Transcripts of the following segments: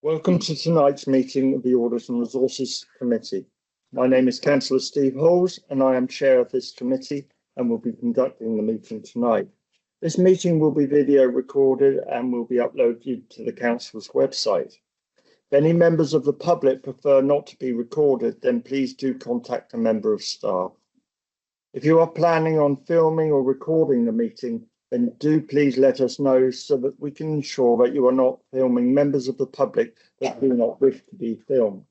Welcome to tonight's meeting of the Audit and Resources Committee. My name is Councillor Cllr Holes and I am chair of this committee and will be conducting the meeting tonight. This meeting will be video recorded and will be uploaded to the council's website. If any members of the public prefer not to be recorded, then please do contact a member of staff. If you are planning on filming or recording the meeting, then do please let us know so that we can ensure that you are not filming members of the public that do not wish to be filmed.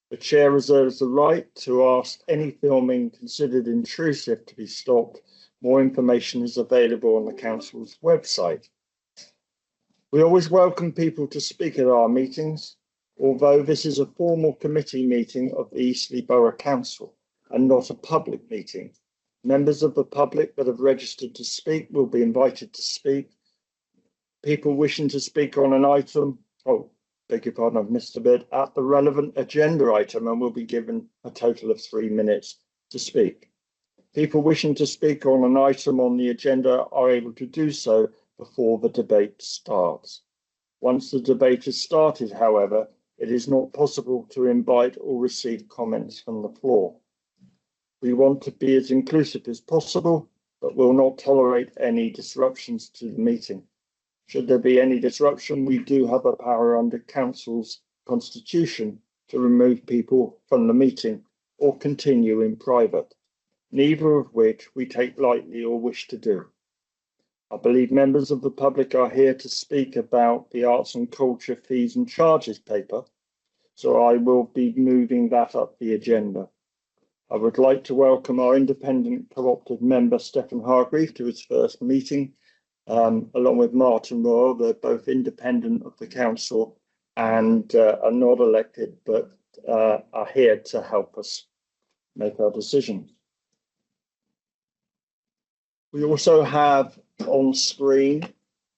The chair reserves the right to ask any filming considered intrusive to be stopped. More information is available on the council's website. We always welcome people to speak at our meetings, although this is a formal committee meeting of the Eastleigh Borough Council and not a public meeting. Members of the public that have registered to speak will be invited to speak. People wishing to speak on an item, beg your pardon, I've missed a bit, at the relevant agenda item and will be given a total of 3 minutes to speak. People wishing to speak on an item on the agenda are able to do so before the debate starts. Once the debate has started, however, it is not possible to invite or receive comments from the floor. We want to be as inclusive as possible, but will not tolerate any disruptions to the meeting. Should there be any disruption, we do have a power under Council's constitution to remove people from the meeting or continue in private, neither of which we take lightly or wish to do. I believe members of the public are here to speak about the Arts and Culture Fees and Charges paper, so I will be moving that up the agenda. I would like to welcome our independent co-opted member, Stephen Hargreave, to his first meeting, along with Martin Royal. They're both independent of the council and are not elected, but are here to help us make our decisions. We also have on screen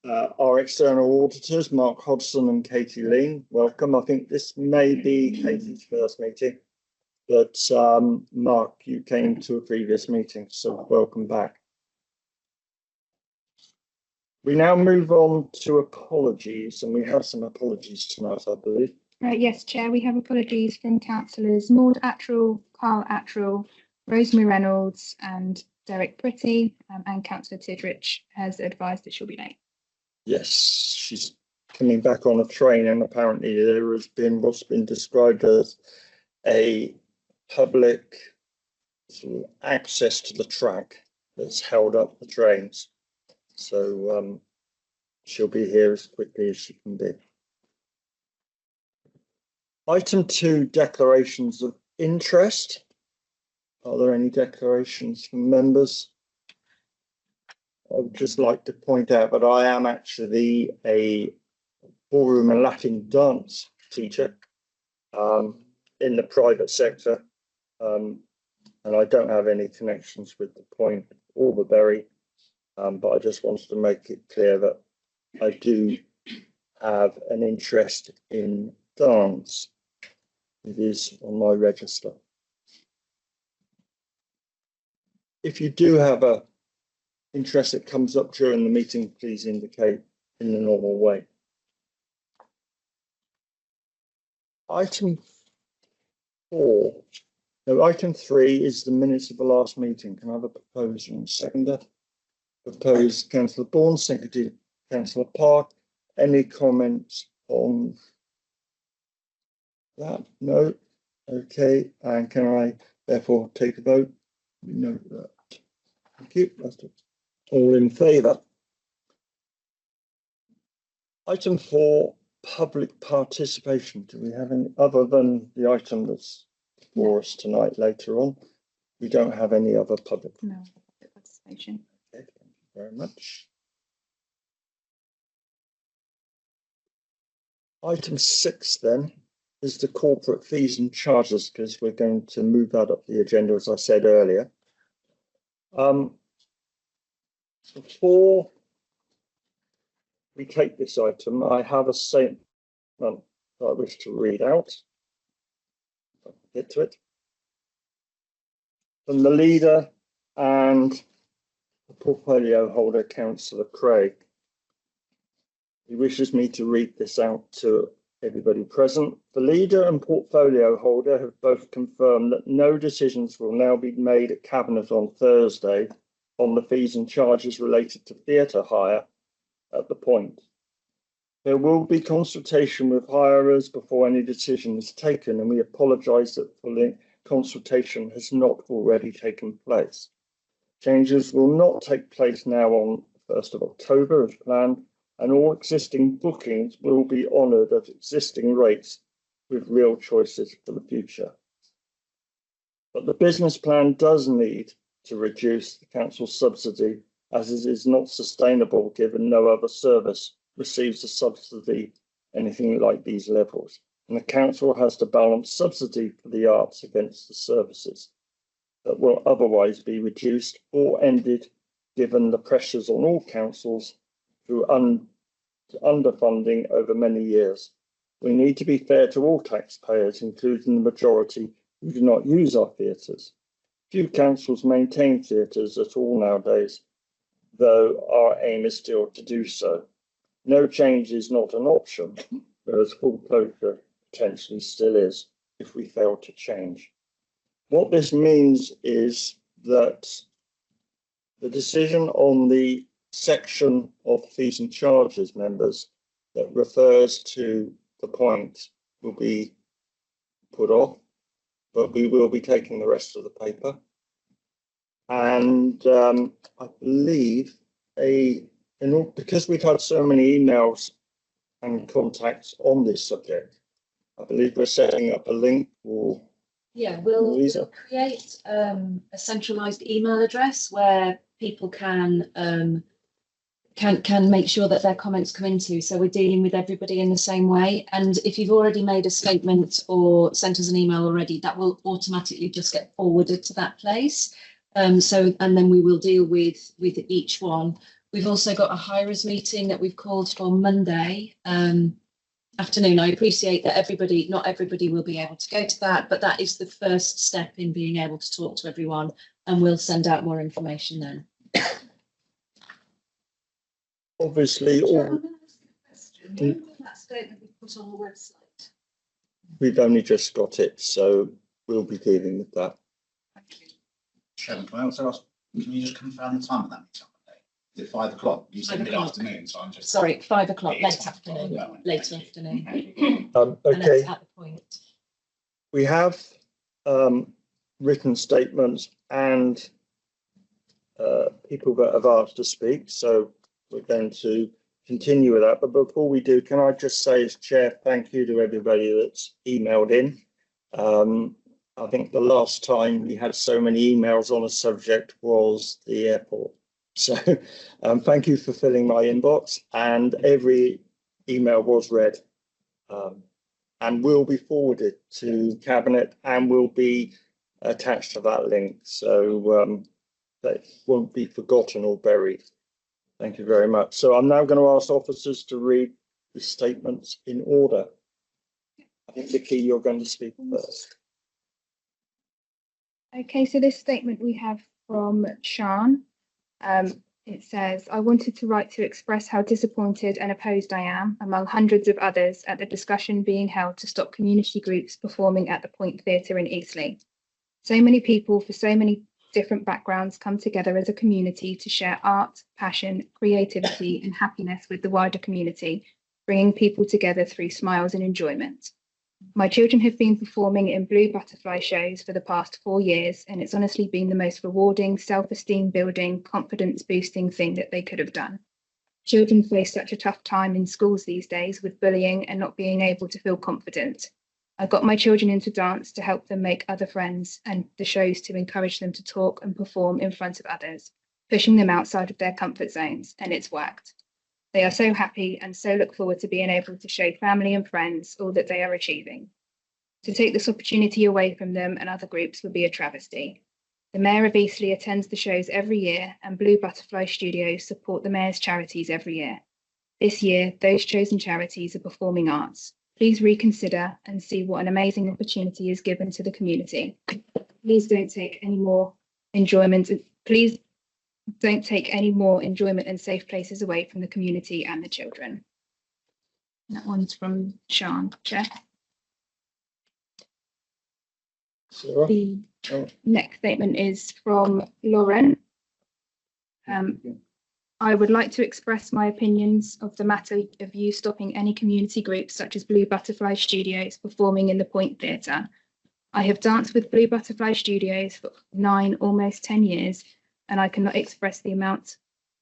our external auditors, Mark Hodgson and Katie Lean. Welcome. I think this may be Katie's first meeting. But Mark, you came to a previous meeting, so welcome back. We now move on to apologies, and we have some apologies tonight, I believe. Yes, Chair, we have apologies from councillors Maud Attrell, Carl Attrell, Rosemary Reynolds and Derek Pretty, and Councillor Tidridge has advised that she'll be late. Yes, she's coming back on a train, and apparently there has been what's been described as a public sort of access to the track that's held up the trains. So she'll be here as quickly as she can be. Item 2, declarations of interest. Are there any declarations from members? I would just like to point out that I am actually a ballroom and Latin dance teacher in the private sector. And I don't have any connections with the Point or the Bury, but I just wanted to make it clear that I do have an interest in dance. It is on my register. If you do have an interest that comes up during the meeting, please indicate in the normal way. Item 4. No, item 3 is the minutes of the last meeting. Can I have a proposer and seconder? Proposed Cllr Bourne, seconded Cllr Park. Any comments on that? No. Okay. And can I therefore take a vote? We know that. Thank you. That's it. All in favour. Item 4, public participation. Do we have any other than the item that's for us tonight later on? We don't have any other public participation. Okay, thank you very much. Item 6 then is the corporate fees and charges, because we're going to move that up the agenda, as I said earlier. Before we take this item, I have a statement that I wish to read out. If I can get to it. From the leader and the portfolio holder, Councillor Craig. He wishes me to read this out to everybody present. The leader and portfolio holder have both confirmed that no decisions will now be made at Cabinet on Thursday on the fees and charges related to theatre hire at the point. There will be consultation with hirers before any decision is taken, and we apologise that full consultation has not already taken place. Changes will not take place now on 1st of October as planned, and all existing bookings will be honoured at existing rates with real choices for the future. But the business plan does need to reduce the council subsidy, as it is not sustainable given no other service receives a subsidy anything like these levels, and the council has to balance subsidy for the arts against the services that will otherwise be reduced or ended given the pressures on all councils through underfunding over many years. We need to be fair to all taxpayers, including the majority who do not use our theatres. Few councils maintain theatres at all nowadays, though our aim is still to do so. No change is not an option, whereas full closure potentially still is if we fail to change. What this means is that the decision on the section of fees and charges, members, that refers to the point will be put off, but we will be taking the rest of the paper. And I believe because we've had so many emails and contacts on this subject, I believe we're setting up a link for. Yeah, we'll create a centralised email address where people can make sure that their comments come into. So we're dealing with everybody in the same way. And if you've already made a statement or sent us an email already, that will automatically just get forwarded to that place. And then we will deal with each one. We've also got a hirers meeting that we've called for Monday afternoon. I appreciate that not everybody will be able to go to that, but that is the first step in being able to talk to everyone, and we'll send out more information then. Obviously, that statement we put on the website. We've only just got it, so we'll be dealing with that. Thank you. Chairman, can I also ask, can you just confirm the time of that meeting? Is it 5 o'clock? You said 5 o'clock. mid-afternoon, so I'm just... Sorry, 5 o'clock, It late is afternoon. yeah. Late Thank afternoon. you. And Okay, that's at the point. we have written statements and people that have asked to speak, so we're going to continue with that. But before we do, can I just say as chair, thank you to everybody that's emailed in. I think the last time we had so many emails on a subject was the airport. So thank you for filling my inbox, and every email was read and will be forwarded to Cabinet and will be attached to that link. So that won't be forgotten or buried. Thank you very much. So I'm now going to ask officers to read the statements in order. I think, Vicky, you're going to speak first. Okay, so this statement we have from Sean. It says, I wanted to write to express how disappointed and opposed I am, among hundreds of others, at the discussion being held to stop community groups performing at the Point Theatre in Eastleigh. So many people for so many different backgrounds come together as a community to share art, passion, creativity and happiness with the wider community, bringing people together through smiles and enjoyment. My children have been performing in blue butterfly shows for the past 4 years, and it's honestly been the most rewarding, self-esteem building, confidence boosting thing that they could have done. Children face such a tough time in schools these days with bullying and not being able to feel confident. I got my children into dance to help them make other friends, and the shows to encourage them to talk and perform in front of others, pushing them outside of their comfort zones, and it's worked. They are so happy and so look forward to being able to show family and friends all that they are achieving. To take this opportunity away from them and other groups would be a travesty. The Mayor of Eastleigh attends the shows every year, and Blue Butterfly Studios support the Mayor's charities every year. This year, those chosen charities are performing arts. Please reconsider and see what an amazing opportunity is given to the community. Please don't take any more enjoyment. Please don't take any more enjoyment and safe places away from the community and the children. That one's from Sean, Chair. Sarah? The Oh. next statement is from Lauren. I would like to express my opinions of the matter of you stopping any community groups such as Blue Butterfly Studios performing in the Point Theatre. I have danced with Blue Butterfly Studios for 9, almost 10 years, and I cannot express the amount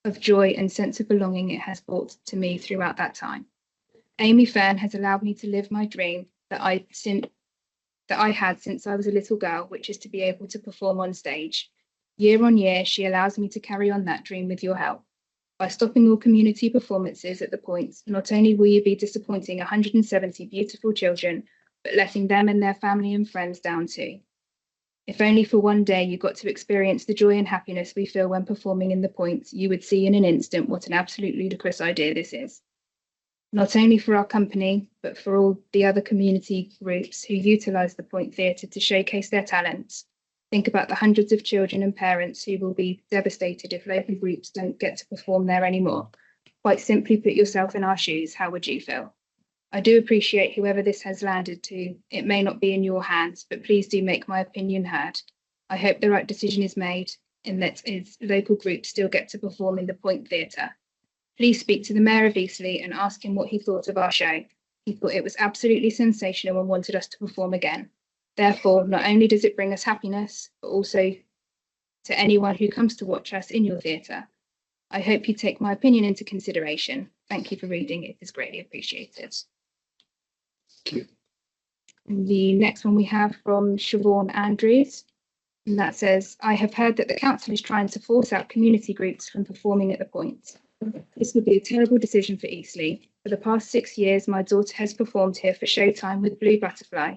of joy and sense of belonging it has brought to me throughout that time. Amy Fern has allowed me to live my dream that I had since I was a little girl, which is to be able to perform on stage. Year on year, she allows me to carry on that dream with your help. By stopping all community performances at the Point, not only will you be disappointing 170 beautiful children, but letting them and their family and friends down too. If only for one day you got to experience the joy and happiness we feel when performing in the Point, you would see in an instant what an absolute ludicrous idea this is. Not only for our company, but for all the other community groups who utilise the Point Theatre to showcase their talents. Think about the hundreds of children and parents who will be devastated if local groups don't get to perform there anymore. Quite simply, put yourself in our shoes. How would you feel? I do appreciate whoever this has landed to. It may not be in your hands, but please do make my opinion heard. I hope the right decision is made and that its local groups still get to perform in the Point Theatre. Please speak to the Mayor of Eastleigh and ask him what he thought of our show. He thought it was absolutely sensational and wanted us to perform again. Therefore, not only does it bring us happiness, but also to anyone who comes to watch us in your theatre. I hope you take my opinion into consideration. Thank you for reading. It is greatly appreciated. Thank you. The next one we have from Siobhan Andrews, and that says, I have heard that the council is trying to force out community groups from performing at the Point. This would be a terrible decision for Eastleigh. For the past 6 years, my daughter has performed here for Showtime with Blue Butterfly,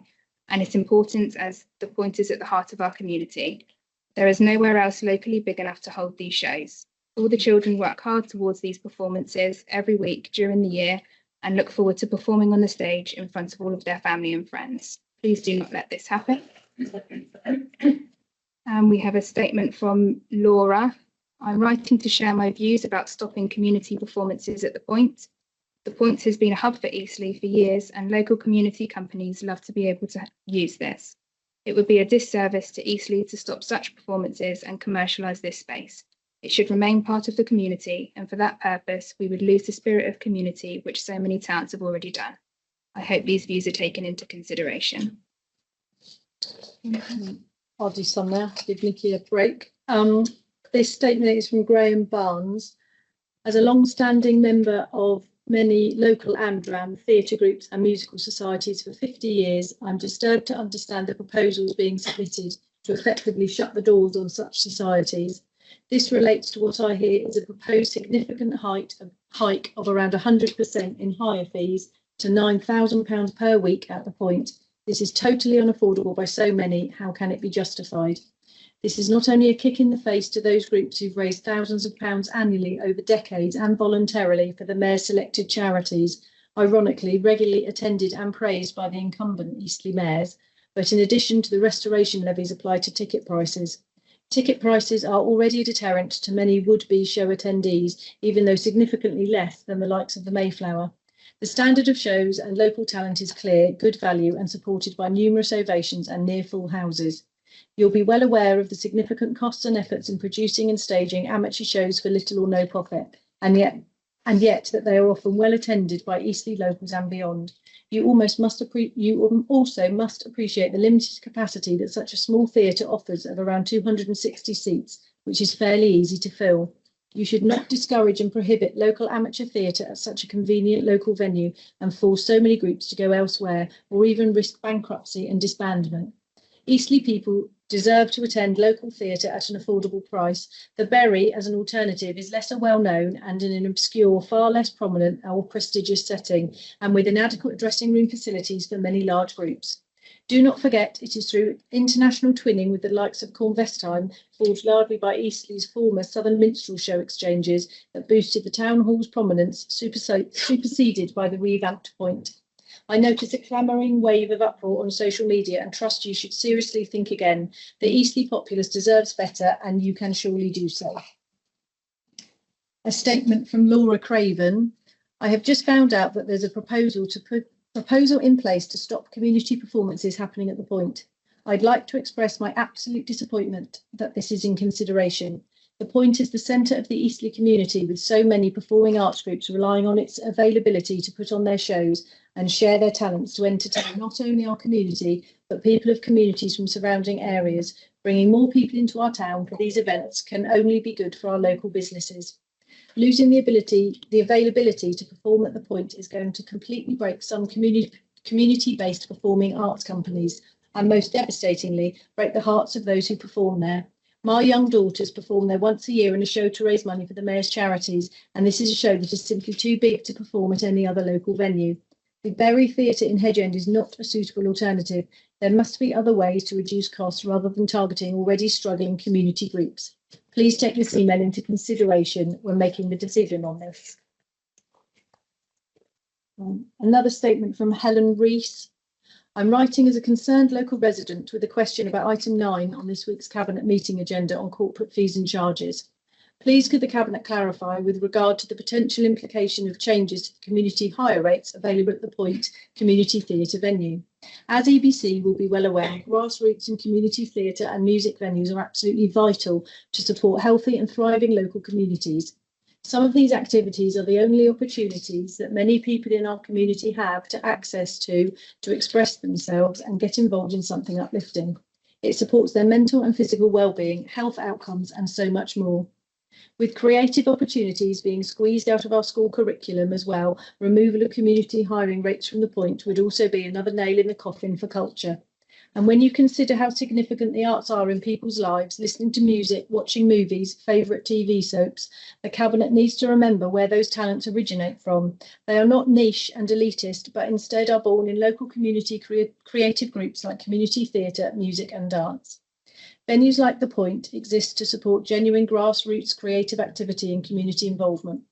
and it's important as the Point is at the heart of our community. There is nowhere else locally big enough to hold these shows. All the children work hard towards these performances every week during the year and look forward to performing on the stage in front of all of their family and friends. Please do not let this happen. And we have a statement from Laura. I'm writing to share my views about stopping community performances at the Point. The Point has been a hub for Eastleigh for years, and local community companies love to be able to use this. It would be a disservice to Eastleigh to stop such performances and commercialise this space. It should remain part of the community, and for that purpose, we would lose the spirit of community, which so many towns have already done. I hope these views are taken into consideration. I'll do some now, give Nikki a break. This statement is from Graham Barnes. As a long-standing member of many local AMDRAM theatre groups and musical societies for 50 years, I'm disturbed to understand the proposals being submitted to effectively shut the doors on such societies. This relates to what I hear is a proposed significant hike of around 100% in hire fees to £9,000 per week at the Point. This is totally unaffordable by so many. How can it be justified? This is not only a kick in the face to those groups who've raised thousands of pounds annually over decades and voluntarily for the Mayor's selected charities, ironically regularly attended and praised by the incumbent Eastleigh mayors, but in addition to the restoration levies applied to ticket prices. Ticket prices are already a deterrent to many would-be show attendees, even though significantly less than the likes of the Mayflower. The standard of shows and local talent is clear, good value and supported by numerous ovations and near full houses. You'll be well aware of the significant costs and efforts in producing and staging amateur shows for little or no profit, and yet that they are often well attended by Eastleigh locals and beyond. You also must appreciate the limited capacity that such a small theatre offers of around 260 seats, which is fairly easy to fill. You should not discourage and prohibit local amateur theatre at such a convenient local venue and force so many groups to go elsewhere or even risk bankruptcy and disbandment. Eastleigh people deserve to attend local theatre at an affordable price. The Berry, as an alternative, is less well known and in an obscure, far less prominent or prestigious setting, and with inadequate dressing room facilities for many large groups. Do not forget, it is through international twinning with the likes of Cornvestheim, forged largely by Eastleigh's former Southern Minstrel Show exchanges, that boosted the town hall's prominence, superseded by the revamped Point. I notice a clamouring wave of uproar on social media and trust you should seriously think again. The Eastleigh populace deserves better, and you can surely do so. A statement from Laura Craven. I have just found out that there's a proposal to put proposal in place to stop community performances happening at the Point. I'd like to express my absolute disappointment that this is in consideration. The Point is the centre of the Eastleigh community, with so many performing arts groups relying on its availability to put on their shows and share their talents to entertain not only our community, but people of communities from surrounding areas. Bringing more people into our town for these events can only be good for our local businesses. Losing the availability to perform at the Point is going to completely break some community-based performing arts companies, and most devastatingly, break the hearts of those who perform there. My young daughters perform there once a year in a show to raise money for the Mayor's charities, and this is a show that is simply too big to perform at any other local venue. The Bury Theatre in Hedge End is not a suitable alternative. There must be other ways to reduce costs rather than targeting already struggling community groups. Please take this email into consideration when making the decision on this. Another statement from Helen Rees. I'm writing as a concerned local resident with a question about item 9 on this week's Cabinet meeting agenda on corporate fees and charges. Please could the Cabinet clarify with regard to the potential implication of changes to the community hire rates available at the Point Community Theatre venue. As EBC will be well aware, grassroots and community theatre and music venues are absolutely vital to support healthy and thriving local communities. Some of these activities are the only opportunities that many people in our community have to access to express themselves and get involved in something uplifting. It supports their mental and physical well-being, health outcomes, and so much more. With creative opportunities being squeezed out of our school curriculum as well, removal of community hiring rates from the Point would also be another nail in the coffin for culture. And when you consider how significant the arts are in people's lives, listening to music, watching movies, favourite TV soaps, the Cabinet needs to remember where those talents originate from. They are not niche and elitist, but instead are born in local community creative groups like community theatre, music and dance. Venues like the Point exist to support genuine grassroots creative activity and community involvement.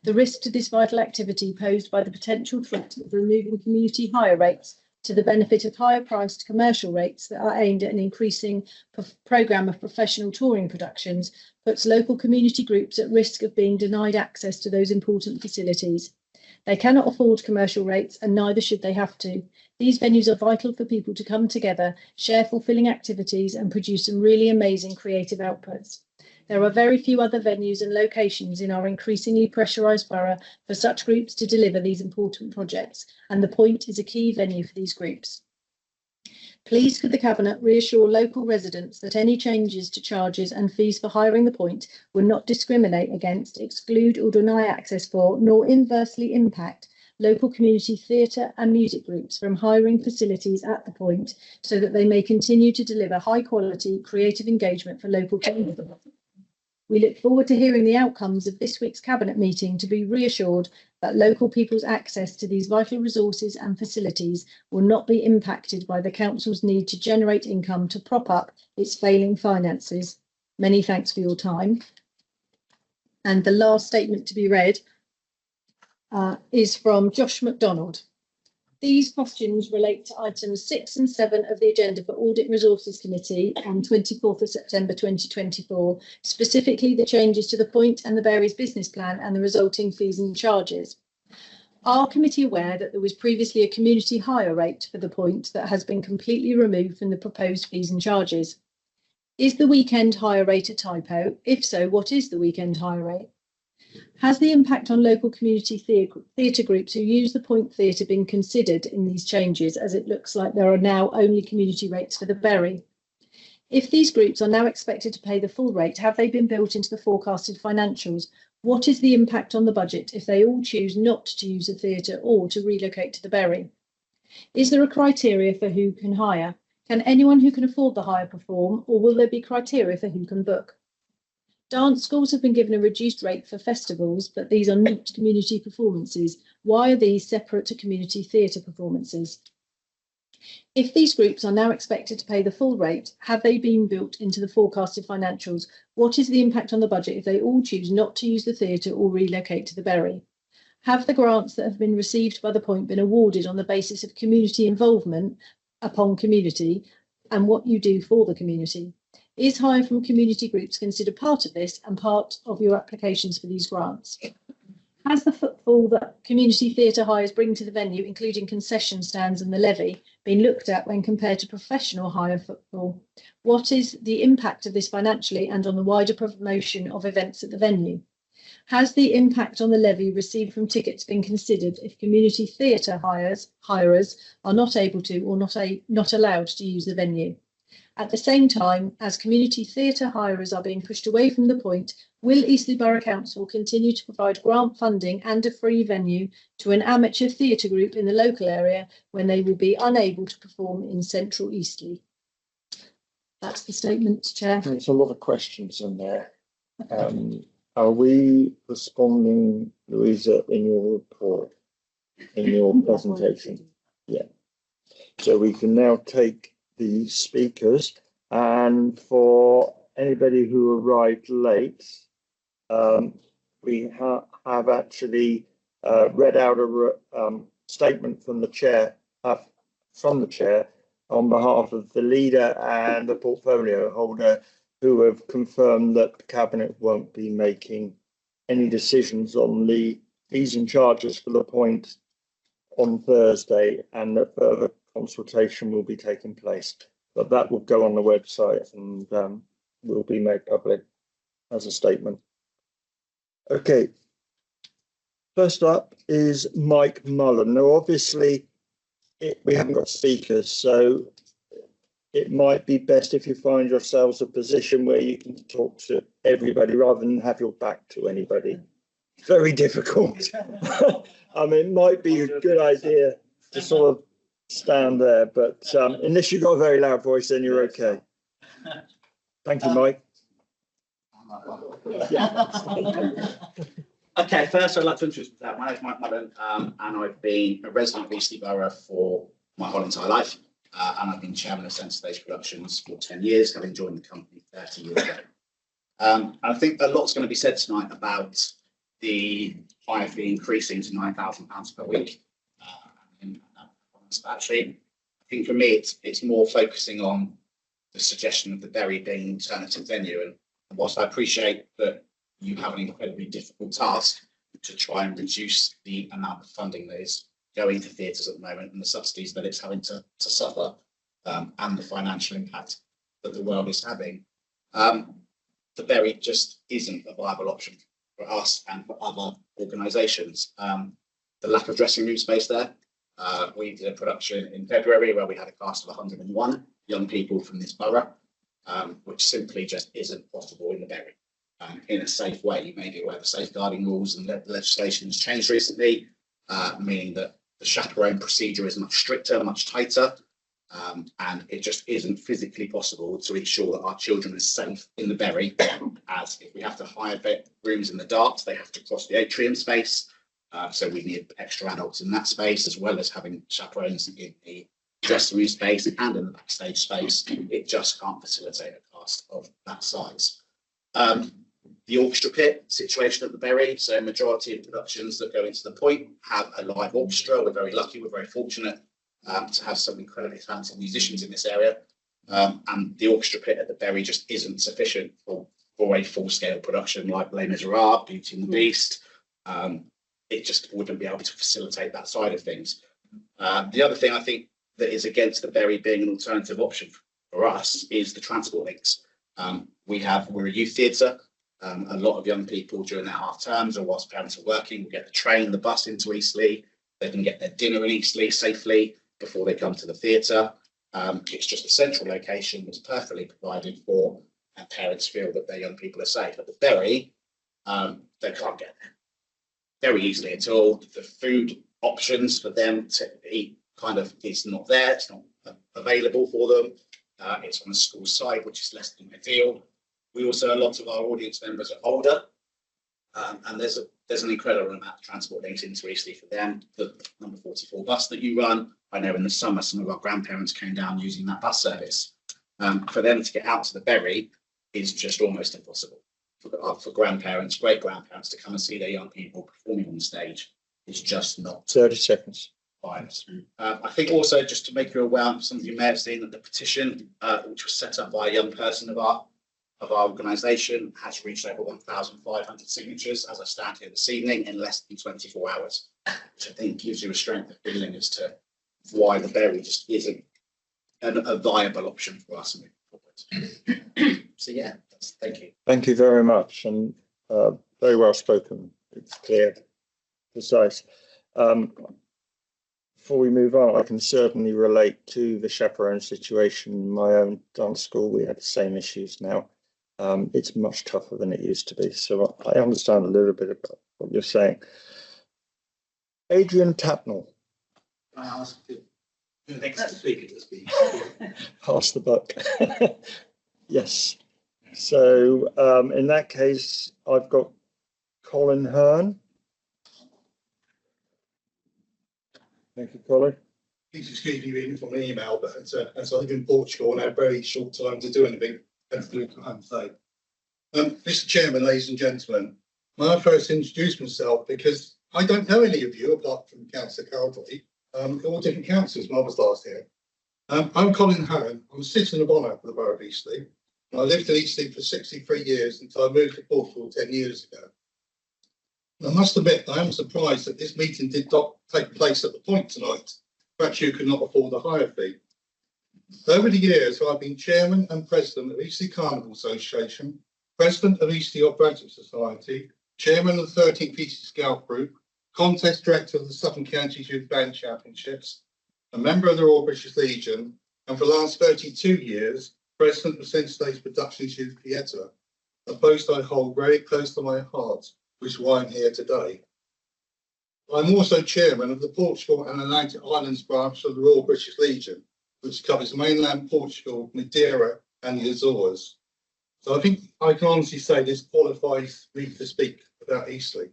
The risk to this vital activity posed by the potential threat of removing community hire rates to the benefit of higher priced commercial rates that are aimed at an increasing programme of professional touring productions puts local community groups at risk of being denied access to those important facilities. They cannot afford commercial rates and neither should they have to. These venues are vital for people to come together, share fulfilling activities and produce some really amazing creative outputs. There are very few other venues and locations in our increasingly pressurised borough for such groups to deliver these important projects, and the Point is a key venue for these groups. Please could the Cabinet reassure local residents that any changes to charges and fees for hiring the Point will not discriminate against, exclude or deny access for, nor inversely impact local community theatre and music groups from hiring facilities at the Point so that they may continue to deliver high quality creative engagement for local communities. We look forward to hearing the outcomes of this week's Cabinet meeting to be reassured that local people's access to these vital resources and facilities will not be impacted by the Council's need to generate income to prop up its failing finances. Many thanks for your time. And the last statement to be read is from Josh MacDonald. These questions relate to items 6 and 7 of the agenda for Audit and Resources Committee on 24th of September 2024, specifically the changes to the Point and the Berries business plan and the resulting fees and charges. Are committee aware that there was previously a community hire rate for the Point that has been completely removed from the proposed fees and charges? Is the weekend hire rate a typo? If so, what is the weekend hire rate? Has the impact on local community theatre groups who use the Point Theatre been considered in these changes, as it looks like there are now only community rates for the Bury? If these groups are now expected to pay the full rate, have they been built into the forecasted financials? What is the impact on the budget if they all choose not to use the theatre or to relocate to the Bury? Is there a criteria for who can hire? Can anyone who can afford the hire perform, or will there be criteria for who can book? Dance schools have been given a reduced rate for festivals, but these are not community performances. Why are these separate to community theatre performances? If these groups are now expected to pay the full rate, have they been built into the forecasted financials? What is the impact on the budget if they all choose not to use the theatre or relocate to the Bury? Have the grants that have been received by the Point been awarded on the basis of community involvement upon community and what you do for the community? Is hire from community groups considered part of this and part of your applications for these grants? Has the footfall that community theatre hires bring to the venue, including concession stands and the levy, been looked at when compared to professional hire footfall? What is the impact of this financially and on the wider promotion of events at the venue? Has the impact on the levy received from tickets been considered if community theatre hirers are not able to or not allowed to use the venue? At the same time, as community theatre hirers are being pushed away from the point, will Eastleigh Borough Council continue to provide grant funding and a free venue to an amateur theatre group in the local area when they will be unable to perform in central Eastleigh? That's the statement, Chair. There's a lot of questions in there. Are we responding, Louisa, in your report, in your presentation? Yeah. So we can now take the speakers, and for anybody who arrived late, we have actually read out a statement from the chair, on behalf of the leader and the portfolio holder, who have confirmed that the cabinet won't be making any decisions on the fees and charges for the point on Thursday, and that further consultation will be taking place. But that will go on the website and will be made public as a statement. Okay. First up is Mike Mullen. Now, obviously, we haven't got speakers, so it might be best if you find yourselves a position where you can talk to everybody rather than have your back to anybody. Very difficult. I mean, it might be a good idea to sort of stand there, but unless you've got a very loud voice, then you're okay. Thank you, Mike. Okay, first I'd like to introduce myself. My name is Mike Mullen, and I've been a resident of Eastleigh Borough for my whole entire life. And I've been chairman of Centre Stage Productions for 10 years, having joined the company 30 years ago. And I think a lot's going to be said tonight about the hire fee increasing to £9,000 per week. Actually, I think for me, it's more focusing on the suggestion of the Bury being an alternative venue. And whilst I appreciate that you have an incredibly difficult task to try and reduce the amount of funding that is going to theatres at the moment and the subsidies that it's having to suffer, and the financial impact that the world is having, the Bury just isn't a viable option for us and for other organisations. The lack of dressing room space there. We did a production in February where we had a cast of 101 young people from this borough, which simply just isn't possible in the Bury in a safe way. You may be aware of the safeguarding rules and legislation has changed recently, meaning that the chaperone procedure is much stricter, much tighter, and it just isn't physically possible to ensure that our children are safe in the Bury, as if we have to hire rooms in the dark, they have to cross the atrium space. So we need extra adults in that space, as well as having chaperones in the dressing room space and in the backstage space. It just can't facilitate a cast of that size. The orchestra pit situation at the Bury, so majority of productions that go into the point have a live orchestra. We're very lucky, we're very fortunate to have some incredibly talented musicians in this area. And the orchestra pit at the Bury just isn't sufficient for a full-scale production like Les Miserables, Beauty and the Beast. It just wouldn't be able to facilitate that side of things. The other thing I think that is against the Bury being an alternative option for us is the transport links. We're a youth theatre. A lot of young people during their half terms or whilst parents are working will get the train, the bus into Eastleigh. They can get their dinner in Eastleigh safely before they come to the theatre. It's just a central location that's perfectly provided for, and parents feel that their young people are safe. At the Bury, they can't get there very easily at all. The food options for them to eat kind of is not there. It's not available for them. It's on the school side, which is less than ideal. We also, a lot of our audience members are older, and there's an incredible amount of transport links into Eastleigh for them. The number 44 bus that you run, I know in the summer some of our grandparents came down using that bus service. For them to get out to the Bury is just almost impossible. For grandparents, great grandparents to come and see their young people performing on stage is just not 30 seconds. I think also, just to make you aware, some of you may have seen that the petition, which was set up by a young person of our of our organisation has reached over 1,500 signatures as I stand here this evening in less than 24 hours, which I think gives you a strength of feeling as to why the berry just isn't a viable option for us moving forward. So yeah, thank you. Thank you very much, and very well spoken. It's clear, precise. Before we move on, I can certainly relate to the chaperone situation. In my own dance school, we have the same issues now. It's much tougher than it used to be. So I understand a little bit about what you're saying. Adrian Tapnell. Can I ask the next speaker to speak? Pass the buck. Yes. So in that case, I've got Colin Hearn. Thank you, Colin. Please excuse me reading from an email, but as I live in Portugal and have very short time to do anything, that's the I'm saying. Mr. Chairman, ladies and gentlemen, may I first introduce myself because I don't know any of you apart from Councillor Couldrey, all different councillors when I was last here. I'm Colin Hearn. I'm a citizen of honour for the Borough of Eastleigh. I lived in Eastleigh for 63 years until I moved to Portugal 10 years ago. I must admit, I am surprised that this meeting did not take place at the point tonight. Perhaps you could not afford a higher fee. Over the years, I've been chairman and president of Eastleigh Carnival Association, president of Eastleigh Operatic Society, chairman of the 13th Eastleigh Scout Group, contest director of the Southern Counties Youth Band Championships, a member of the Royal British Legion, and for the last 32 years, president of Centre Stage Productions Youth Theatre, a post I hold very close to my heart, which is why I'm here today. I'm also chairman of the Portugal and Atlantic Islands branch of the Royal British Legion, which covers mainland Portugal, Madeira and the Azores. So I think I can honestly say this qualifies me to speak about Eastleigh.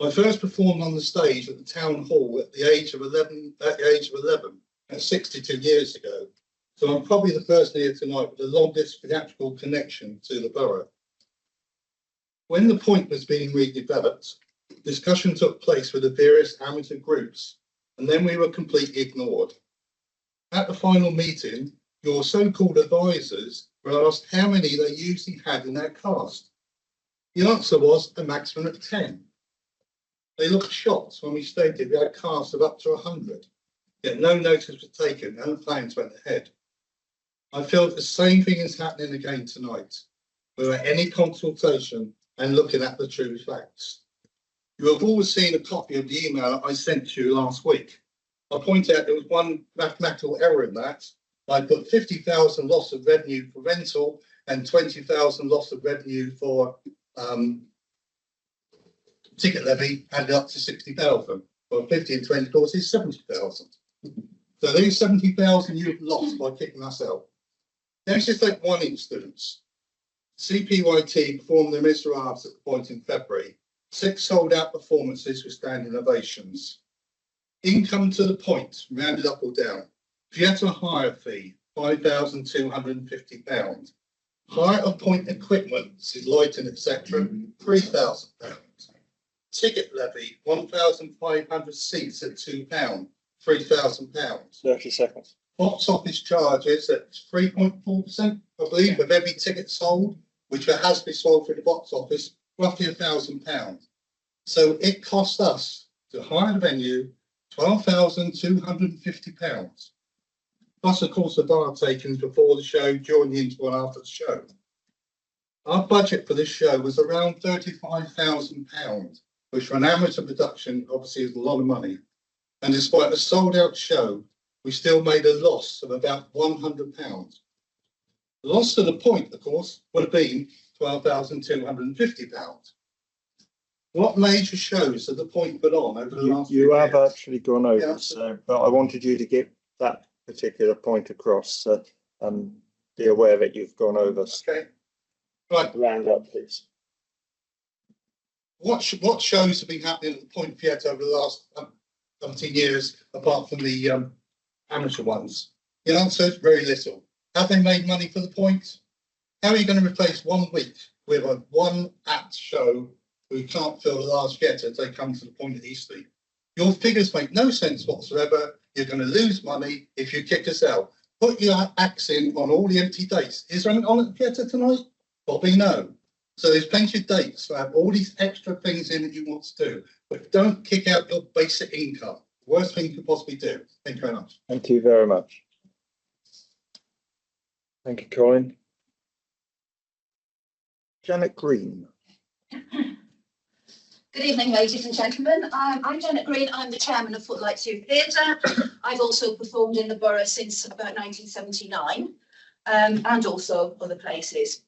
I first performed on the stage at the town hall at the age of 11, that's 62 years ago. So I'm probably the person here tonight with the longest theatrical connection to the borough. When the point was being redeveloped, discussion took place with the various amateur groups, and then we were completely ignored. At the final meeting, your so-called advisors were asked how many they usually had in their cast. The answer was a maximum of 10. They looked shocked when we stated we had a cast of up to 100, yet no notice was taken and the plans went ahead. I feel the same thing is happening again tonight, without any consultation and looking at the true facts. You have all seen a copy of the email I sent to you last week. I point out there was one mathematical error in that. I put 50,000 loss of revenue for rental and 20,000 loss of revenue for ticket levy, added up to 60,000. Well, 50 and 20 of course is 70,000. So these 70,000 you've lost by kicking us out. Let's just take one instance. CPYT performed the Miserables at the point in February. 6 sold-out performances with standing ovations. Income to the point, rounded up or down. Theatre hire fee, £5,250. Hire of point equipment, this is lighting, etc., £3,000. Ticket levy, 1,500 seats at £2, £3,000. 30 seconds. box office charges at 3.4%, I believe, of every ticket sold, which has been sold through the box office, roughly £1,000. So it cost us to hire the venue £12,250. Plus, of course, the bar takings before the show, during the interval, and after the show. Our budget for this show was around £35,000, which for an amateur production obviously is a lot of money. And despite a sold-out show, we still made a loss of about £100. The loss to the point, of course, would have been £12,250. What major shows have the point put on over the last You few have years? actually gone over, Yeah. so but I wanted you to get that particular point across. So, be aware that you've gone over. Okay. Right. Round up, please. What shows have been happening at the Point Theatre over the last 17 years, apart from the amateur ones? The answer is very little. Have they made money for the Point? How are you going to replace 1 week with a one-act show where you can't fill a large theatre as they come to the Point at Eastleigh? Your figures make no sense whatsoever. You're going to lose money if you kick us out. put your axe in on all the empty dates. Is there anything on at the theatre tonight? Bobby, no. So there's plenty of dates to have all these extra things in that you want to do, but don't kick out your basic income. Worst thing you could possibly do. Thank you very much. Thank you very much. Thank you, Colin. Janet Green. Good evening, ladies and gentlemen. I'm Janet Green. I'm the chairman of Footlights Youth Theatre. I've also performed in the borough since about 1979 and also other places.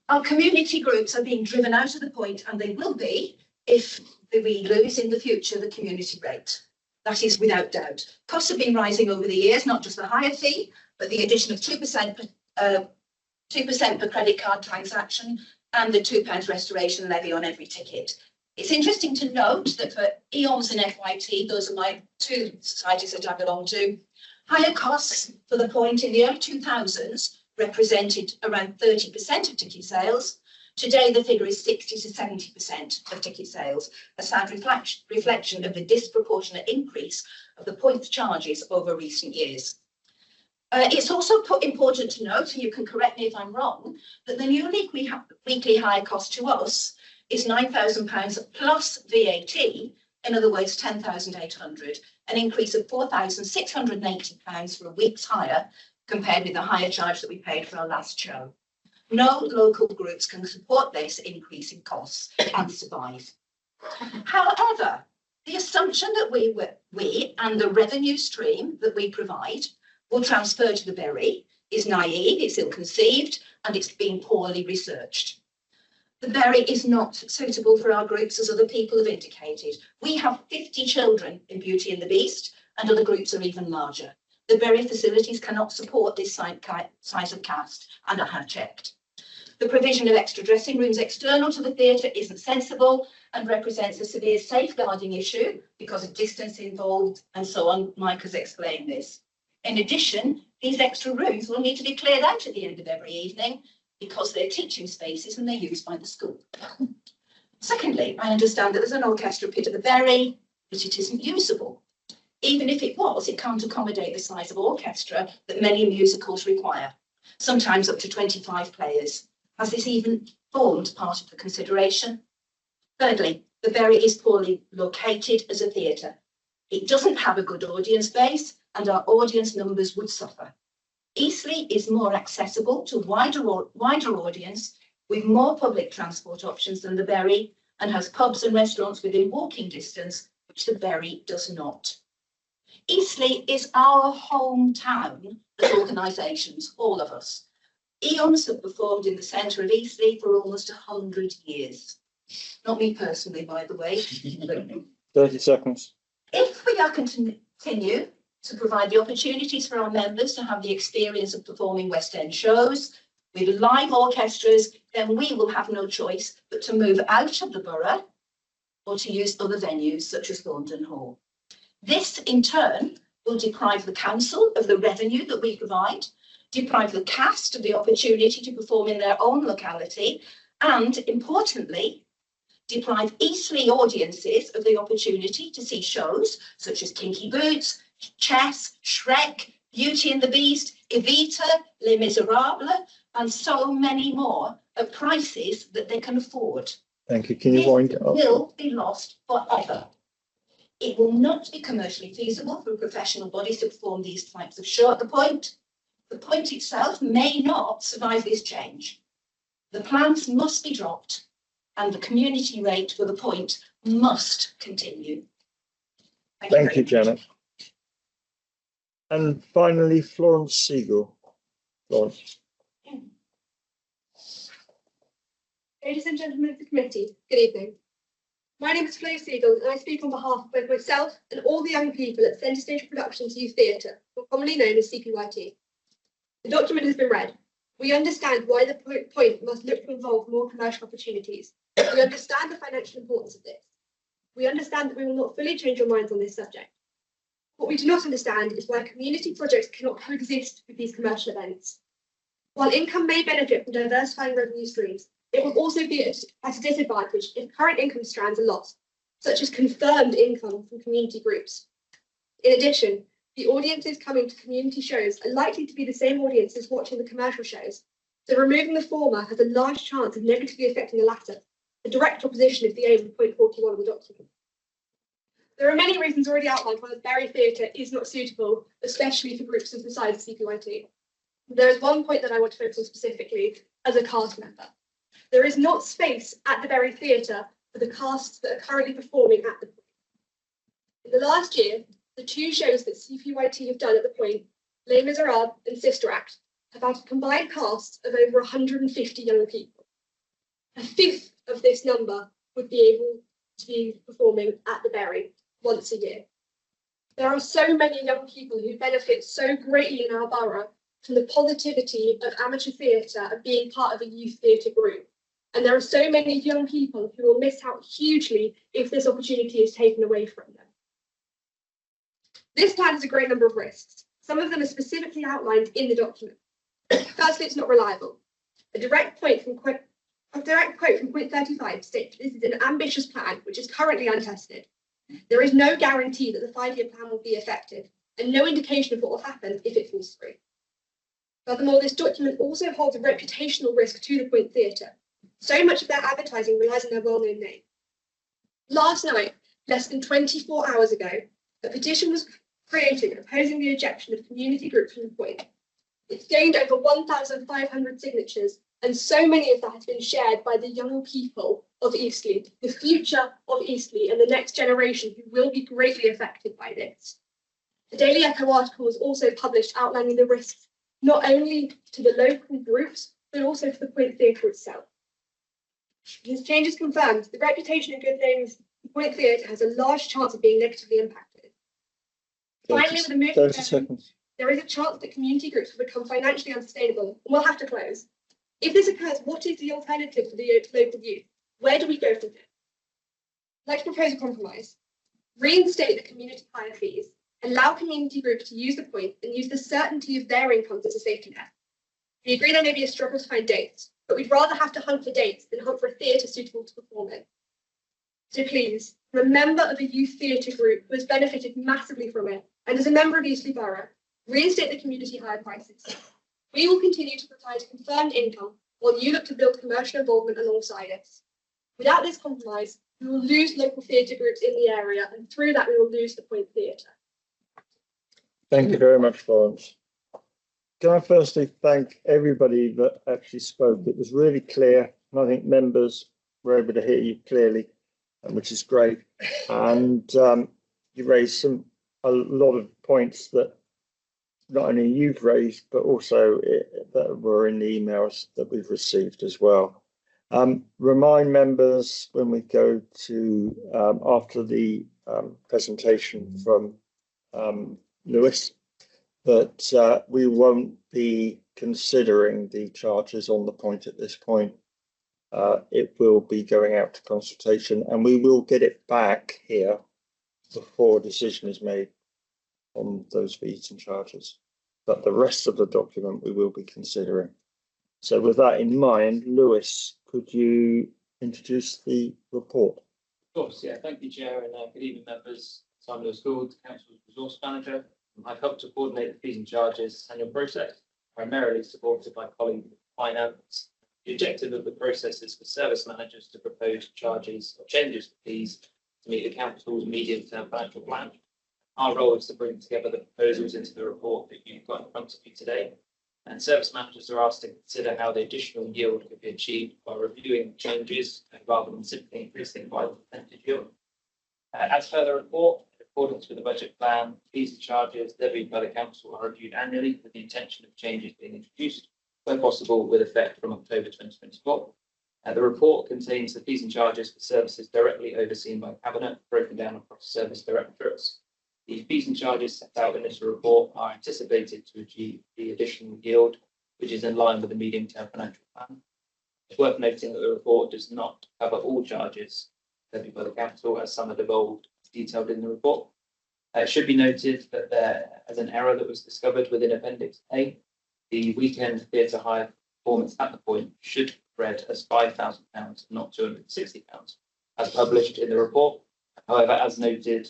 Our community groups are being driven out of the point, and they will be if we lose in the future the community rate. That is without doubt. Costs have been rising over the years, not just the higher fee, but the addition of 2% per credit card transaction and the £2 restoration levy on every ticket. It's interesting to note that for EOMS and FYT, those are my two societies that I belong to, higher costs for the point in the early 2000s represented around 30% of ticket sales. Today, the figure is 60 to 70% of ticket sales, a sad reflection of the disproportionate increase of the points charges over recent years. It's also important to note, and you can correct me if I'm wrong, that the new weekly hire cost to us is £9,000 plus VAT, in other words, £10,800, an increase of £4,680 for a week's hire compared with the hire charge that we paid for our last show. No local groups can support this increase in costs and survive. However, the assumption that we and the revenue stream that we provide will transfer to the Berry is naive, it's ill-conceived, and it's been poorly researched. The Berry is not suitable for our groups, as other people have indicated. We have 50 children in Beauty and the Beast, and other groups are even larger. The Berry facilities cannot support this size of cast, and I have checked. The provision of extra dressing rooms external to the theatre isn't sensible and represents a severe safeguarding issue because of distance involved and so on. Mike has explained this. In addition, these extra rooms will need to be cleared out at the end of every evening because they're teaching spaces and they're used by the school. Secondly, I understand that there's an orchestra pit at the Berry, but it isn't usable. Even if it was, it can't accommodate the size of orchestra that many musicals require, sometimes up to 25 players. Has this even formed part of the consideration? Thirdly, the Berry is poorly located as a theatre. It doesn't have a good audience base, and our audience numbers would suffer. Eastleigh is more accessible to wider audience with more public transport options than the Berry, and has pubs and restaurants within walking distance, which the Berry does not. Eastleigh is our hometown as organisations, all of us. EOMS have performed in the centre of Eastleigh for almost 100 years. Not me personally, by the way. 30 seconds. If we are continue to provide the opportunities for our members to have the experience of performing West End shows with live orchestras, then we will have no choice but to move out of the borough or to use other venues such as Thornton Hall. This, in turn, will deprive the council of the revenue that we provide, deprive the cast of the opportunity to perform in their own locality, and, importantly, deprive Eastleigh audiences of the opportunity to see shows such as Kinky Boots, Chess, Shrek, Beauty and the Beast, Evita, Les Miserables, and so many more at prices that they can afford. Thank you. Can you wind it up? This will be lost forever. It will not be commercially feasible for professional bodies to perform these types of show at the point. The point itself may not survive this change. The plans must be dropped, and the community rate for the point must continue. Thank you, Janet. And finally, Florence Siegel. Florence. Ladies and gentlemen of the committee, good evening. My name is Flo Siegel, and I speak on behalf of both myself and all the young people at Centre Stage Productions Youth Theatre, commonly known as CPYT. The document has been read. We understand why the point must look to involve more commercial opportunities. We understand the financial importance of this. We understand that we will not fully change our minds on this subject. What we do not understand is why community projects cannot coexist with these commercial events. While income may benefit from diversifying revenue streams, it will also be at a disadvantage if current income strands are lost, such as confirmed income from community groups. In addition, the audiences coming to community shows are likely to be the same audiences watching the commercial shows. So removing the former has a large chance of negatively affecting the latter. A direct opposition is the aim of point 41 of the document. There are many reasons already outlined why the Bury Theatre is not suitable, especially for groups of the size of CPYT. There is one point that I want to focus on specifically as a cast member. There is not space at the Bury Theatre for the casts that are currently performing at the point. In the last year, the two shows that CPYT have done at the point, Les Miserables and Sister Act, have had a combined cast of over 150 young people. A fifth of this number would be able to be performing at the Bury once a year. There are so many young people who benefit so greatly in our borough from the positivity of amateur theatre and being part of a youth theatre group. And there are so many young people who will miss out hugely if this opportunity is taken away from them. This plan has a great number of risks. Some of them are specifically outlined in the document. Firstly, it's not reliable. A direct quote from point 35 states this is an ambitious plan which is currently untested. There is no guarantee that the 5-year plan will be effective, and no indication of what will happen if it falls through. Furthermore, this document also holds a reputational risk to the Point Theatre. So much of their advertising relies on their well-known name. Last night, less than 24 hours ago, a petition was created opposing the ejection of community groups from the Point. It's gained over 1,500 signatures, and so many of that has been shared by the young people of Eastleigh, the future of Eastleigh and the next generation who will be greatly affected by this. The Daily Echo article was also published outlining the risks not only to the local groups, but also to the Point Theatre itself. This change is confirmed. The reputation and good name of the Point Theatre has a large chance of being negatively impacted. Finally, with the move to 30 seconds. there is a chance that community groups will become financially unsustainable and will have to close. If this occurs, what is the alternative for the local youth? Where do we go from here? I'd like to propose a compromise. Reinstate the community hire fees, allow community groups to use the point and use the certainty of their incomes as a safety net. We agree there may be a struggle to find dates, but we'd rather have to hunt for dates than hunt for a theatre suitable to perform in. So please, from a member of a youth theatre group who has benefited massively from it, and as a member of Eastleigh Borough, reinstate the community hire prices. We will continue to provide confirmed income while you look to build commercial involvement alongside us. Without this compromise, we will lose local theatre groups in the area, and through that we will lose the Point Theatre. Thank you very much, Florence. Can I firstly thank everybody that actually spoke? It was really clear, and I think members were able to hear you clearly, which is great. And you raised a lot of points that not only you've raised, but also that were in the emails that we've received as well. Remind members when we go to, after the presentation from Lewis, that we won't be considering the charges on the point at this point. It will be going out to consultation, and we will get it back here before a decision is made on those fees and charges. But the rest of the document we will be considering. So with that in mind, Lewis, could you introduce the report? Of course, yeah. Thank you, Chair, and good evening, members. I'm Lewis Gould, Council's Resource Manager. I've helped to coordinate the fees and charges annual process, primarily supported by colleagues in finance. The objective of the process is for service managers to propose charges or changes to fees to meet the Council's medium-term financial plan. Our role is to bring together the proposals into the report that you've got in front of you today. And service managers are asked to consider how the additional yield could be achieved by reviewing changes rather than simply increasing by the percentage yield. As per the report, in accordance with the budget plan, fees and charges levied by the Council are reviewed annually with the intention of changes being introduced, where possible, with effect from October 2024. The report contains the fees and charges for services directly overseen by Cabinet, broken down across service directorates. The fees and charges set out in this report are anticipated to achieve the additional yield, which is in line with the medium-term financial plan. It's worth noting that the report does not cover all charges levied by the Council, as some are devolved detailed in the report. It should be noted that there is an error that was discovered within Appendix A. The weekend theatre hire performance at the point should be read as £5,000, not £260, as published in the report. However, as noted,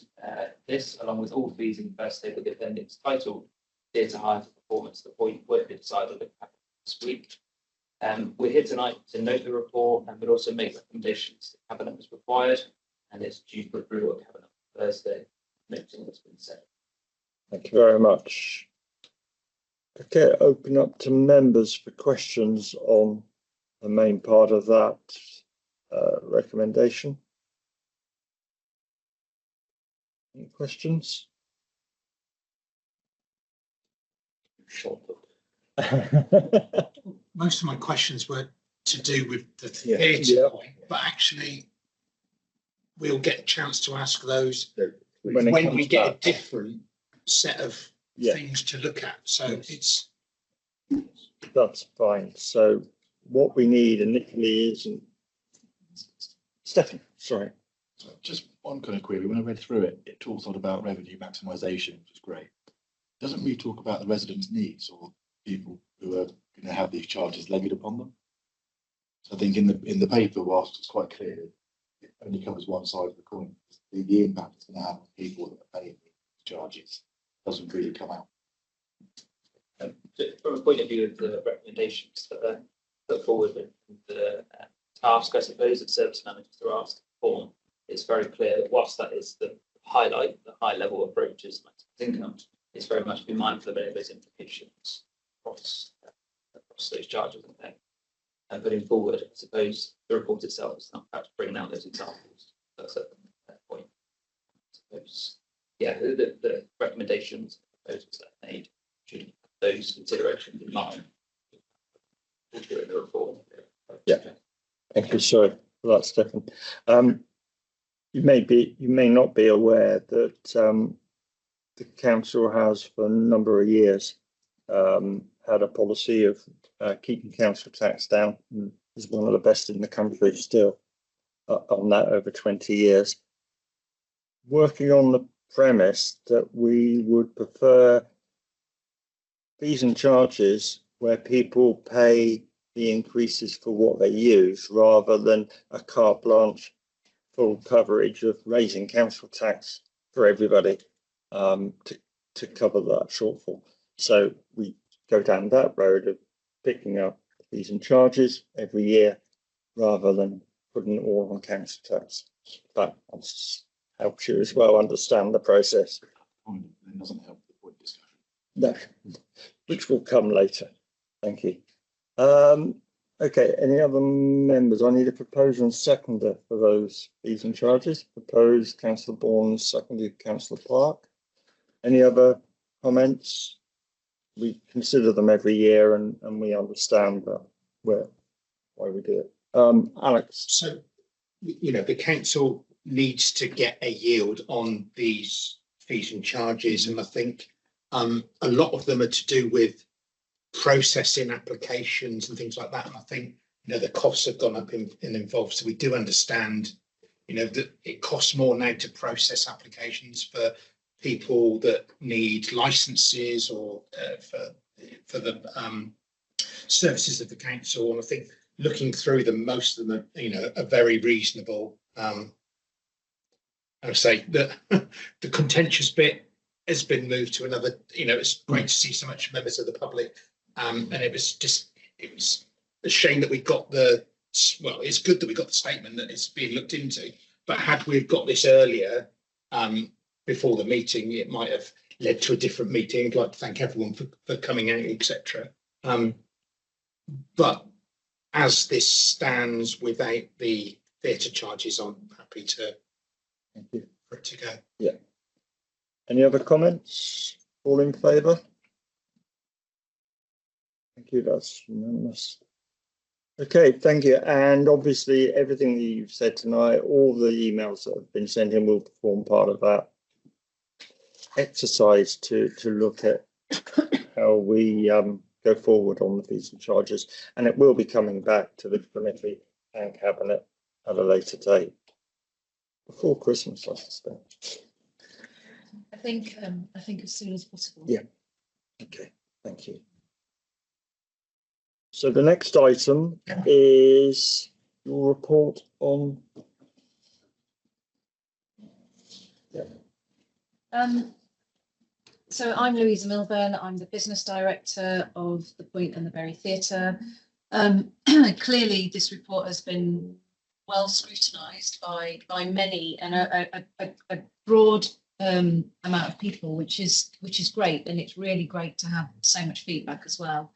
this, along with all fees in the first table of the appendix titled Theatre Hire for Performance, the point won't be decided this week. We're here tonight to note the report and would also make recommendations to Cabinet as required, and it's due for approval at Cabinet on Thursday, noting what's been said. Thank you very much. Okay, open up to members for questions on the main part of that recommendation. Any questions? Short. Most of my questions were to do with the Yeah. theatre Yeah. point, but actually we'll get a chance to ask those When it when comes we get back. a different set of Yeah. things to look at. So Yes. it's That's fine. So what we need initially isn't. Stefan, sorry. So just one kind of query. When I read through it, it talks a lot about revenue maximisation, which is great. Doesn't really talk about the residents' needs or people who are going to have these charges levied upon them. So I think in the paper, whilst it's quite clear, it only covers one side of the coin. The impact it's going to have on people that are paying these charges doesn't really come out. From a point of view of the recommendations that are put forward with the task, I suppose, that service managers are asked to perform, it's very clear that whilst that is the highlight, the high level approaches maximum income, it's very much be mindful of any of those implications across those charges and pay. And putting forward, I suppose, the report itself is not perhaps bringing out those examples. That's a point. I suppose, yeah, the recommendations, proposals that are made should have those considerations in mind during the report. Yeah. Thank you. Sorry for that, Stefan. You may not be aware that the council has for a number of years had a policy of keeping council tax down. And is one of the best in the country still on that over 20 years. Working on the premise that we would prefer fees and charges where people pay the increases for what they use rather than a carte blanche full coverage of raising council tax for everybody to cover that shortfall. So we go down that road of picking up fees and charges every year rather than putting it all on council tax. That helps you as well understand the process. It doesn't help the point discussion. No, which will come later. Thank you. Okay, any other members? I need a proposer and seconder for those fees and charges. Proposed Cllr Bourne, seconded Cllr Park. Any other comments? We consider them every year and we understand that why we do it. Alex. so the council needs to get a yield on these fees and charges, and I think a lot of them are to do with processing applications and things like that. And I think the costs have gone up in involved. So we do understand that it costs more now to process applications for people that need licenses or for the services of the council. And I think looking through them, most of them are very reasonable. I would say that the contentious bit has been moved to another. It's great to see so much members of the public, and it was a shame that we got it's good that we got the statement that it's being looked into, but had we got this earlier before the meeting, it might have led to a different meeting. I'd like to thank everyone for coming out, etc. But as this stands without the theatre charges, I'm happy to for it to go. Yeah. Any other comments? All in favour? Thank you. That's unanimous. Okay, thank you. And obviously, everything that you've said tonight, all the emails that have been sent in will form part of that exercise to look at how we go forward on the fees and charges. And it will be coming back to the committee and cabinet at a later date. Before Christmas, I suspect. I think as soon as possible. Yeah. Okay. Thank you. So the next item is your report on So I'm Louisa Milburn. I'm the business director of the Point and the Bury Theatre. Clearly, this report has been well scrutinised by many and a broad amount of people, which is great, and it's really great to have so much feedback as well.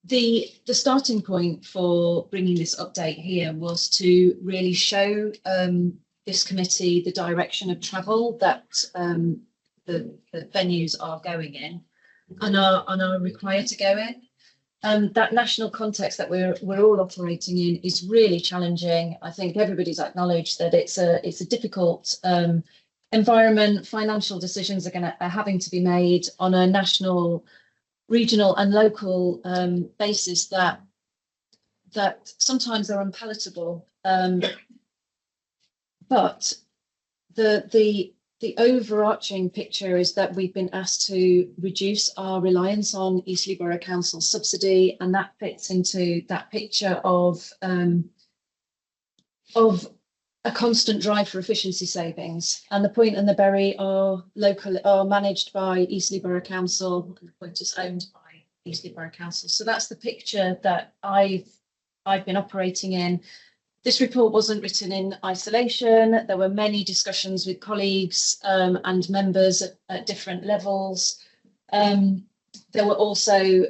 The starting point for bringing this update here was to really show this committee the direction of travel that the venues are going in and are required to go in. That national context that we're all operating in is really challenging. I think everybody's acknowledged that it's a difficult environment. Financial decisions are having to be made on a national, regional, and local basis that sometimes are unpalatable. But the overarching picture is that we've been asked to reduce our reliance on Eastleigh Borough Council subsidy, and that fits into that picture of a constant drive for efficiency savings. And the Point and the Bury are managed by Eastleigh Borough Council, and the Point is owned by Eastleigh Borough Council. So that's the picture that I've been operating in. This report wasn't written in isolation. There were many discussions with colleagues and members at different levels. There were also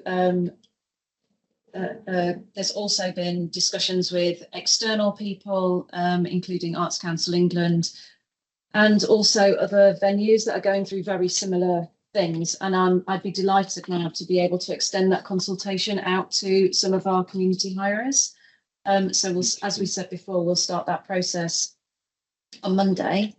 there's also been discussions with external people, including Arts Council England, and also other venues that are going through very similar things. And I'd be delighted now to be able to extend that consultation out to some of our community hirers. So we'll, as we said before, we'll start that process on Monday.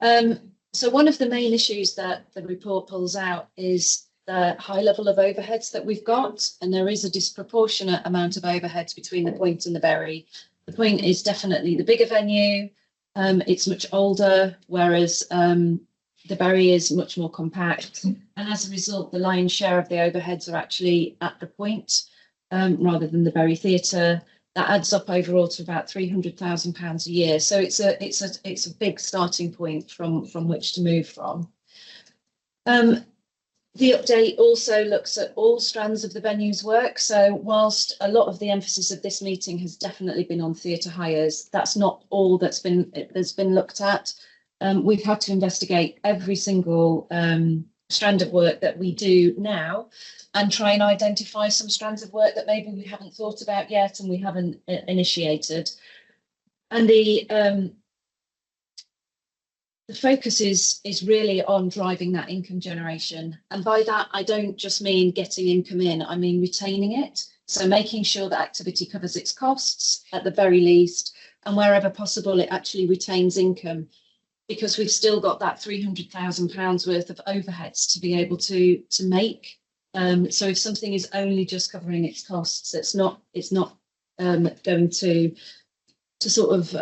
So one of the main issues that the report pulls out is the high level of overheads that we've got, and there is a disproportionate amount of overheads between the Point and the Bury. The Point is definitely the bigger venue. It's much older, whereas the Bury is much more compact. And as a result, the lion's share of the overheads are actually at the Point rather than the Bury Theatre. That adds up overall to about £300,000 a year. So it's a big starting point from which to move from. The update also looks at all strands of the venue's work. So whilst a lot of the emphasis of this meeting has definitely been on theatre hires, that's not all that's been looked at. We've had to investigate every single strand of work that we do now and try and identify some strands of work that maybe we haven't thought about yet and we haven't initiated. And the focus is really on driving that income generation. And by that, I don't just mean getting income in, I mean retaining it. So making sure that activity covers its costs at the very least, and wherever possible, it actually retains income, because we've still got that £300,000 worth of overheads to be able to make. So if something is only just covering its costs, it's not going to sort of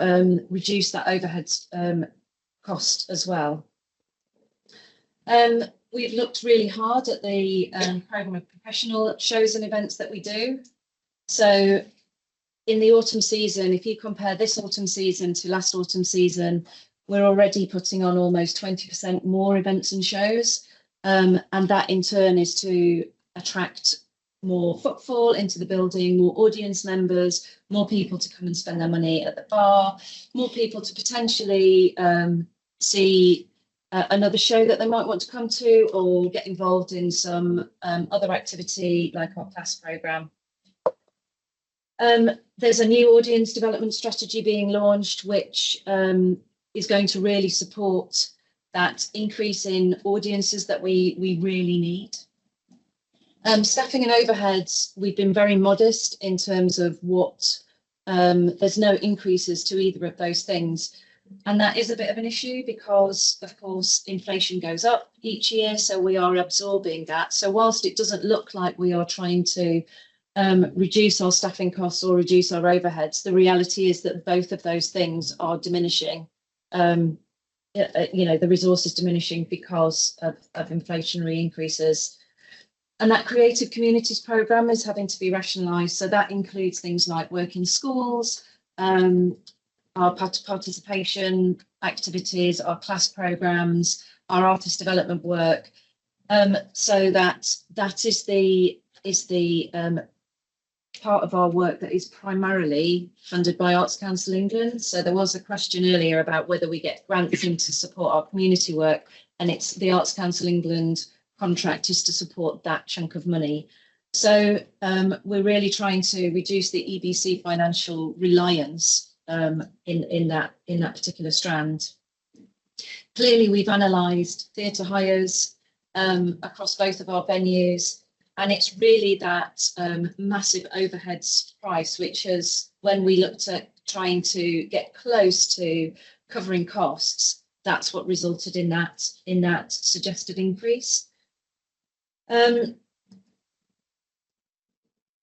reduce that overheads cost as well. We've looked really hard at the programme of professional shows and events that we do. So in the autumn season, if you compare this autumn season to last autumn season, we're already putting on almost 20% more events and shows. And that in turn is to attract more footfall into the building, more audience members, more people to come and spend their money at the bar, more people to potentially see another show that they might want to come to, or get involved in some other activity like our class programme. There's a new audience development strategy being launched, which is going to really support that increase in audiences that we really need. Staffing and overheads, we've been very modest in terms of what, there's no increases to either of those things. And that is a bit of an issue because, of course, inflation goes up each year, so we are absorbing that. So whilst it doesn't look like we are trying to reduce our staffing costs or reduce our overheads, the reality is that both of those things are diminishing. You know, the resource is diminishing because of inflationary increases. And that Creative Communities programme is having to be rationalised. So that includes things like work in schools, our our participation activities, our class programs, our artist development work. So that is the part of our work that is primarily funded by Arts Council England. So there was a question earlier about whether we get grants in to support our community work, and it's the Arts Council England contract is to support that chunk of money. So we're really trying to reduce the EBC financial reliance in that particular strand. Clearly, we've analysed theatre hires across both of our venues, and it's really that massive overheads price, which is when we looked at trying to get close to covering costs, that's what resulted in that suggested increase.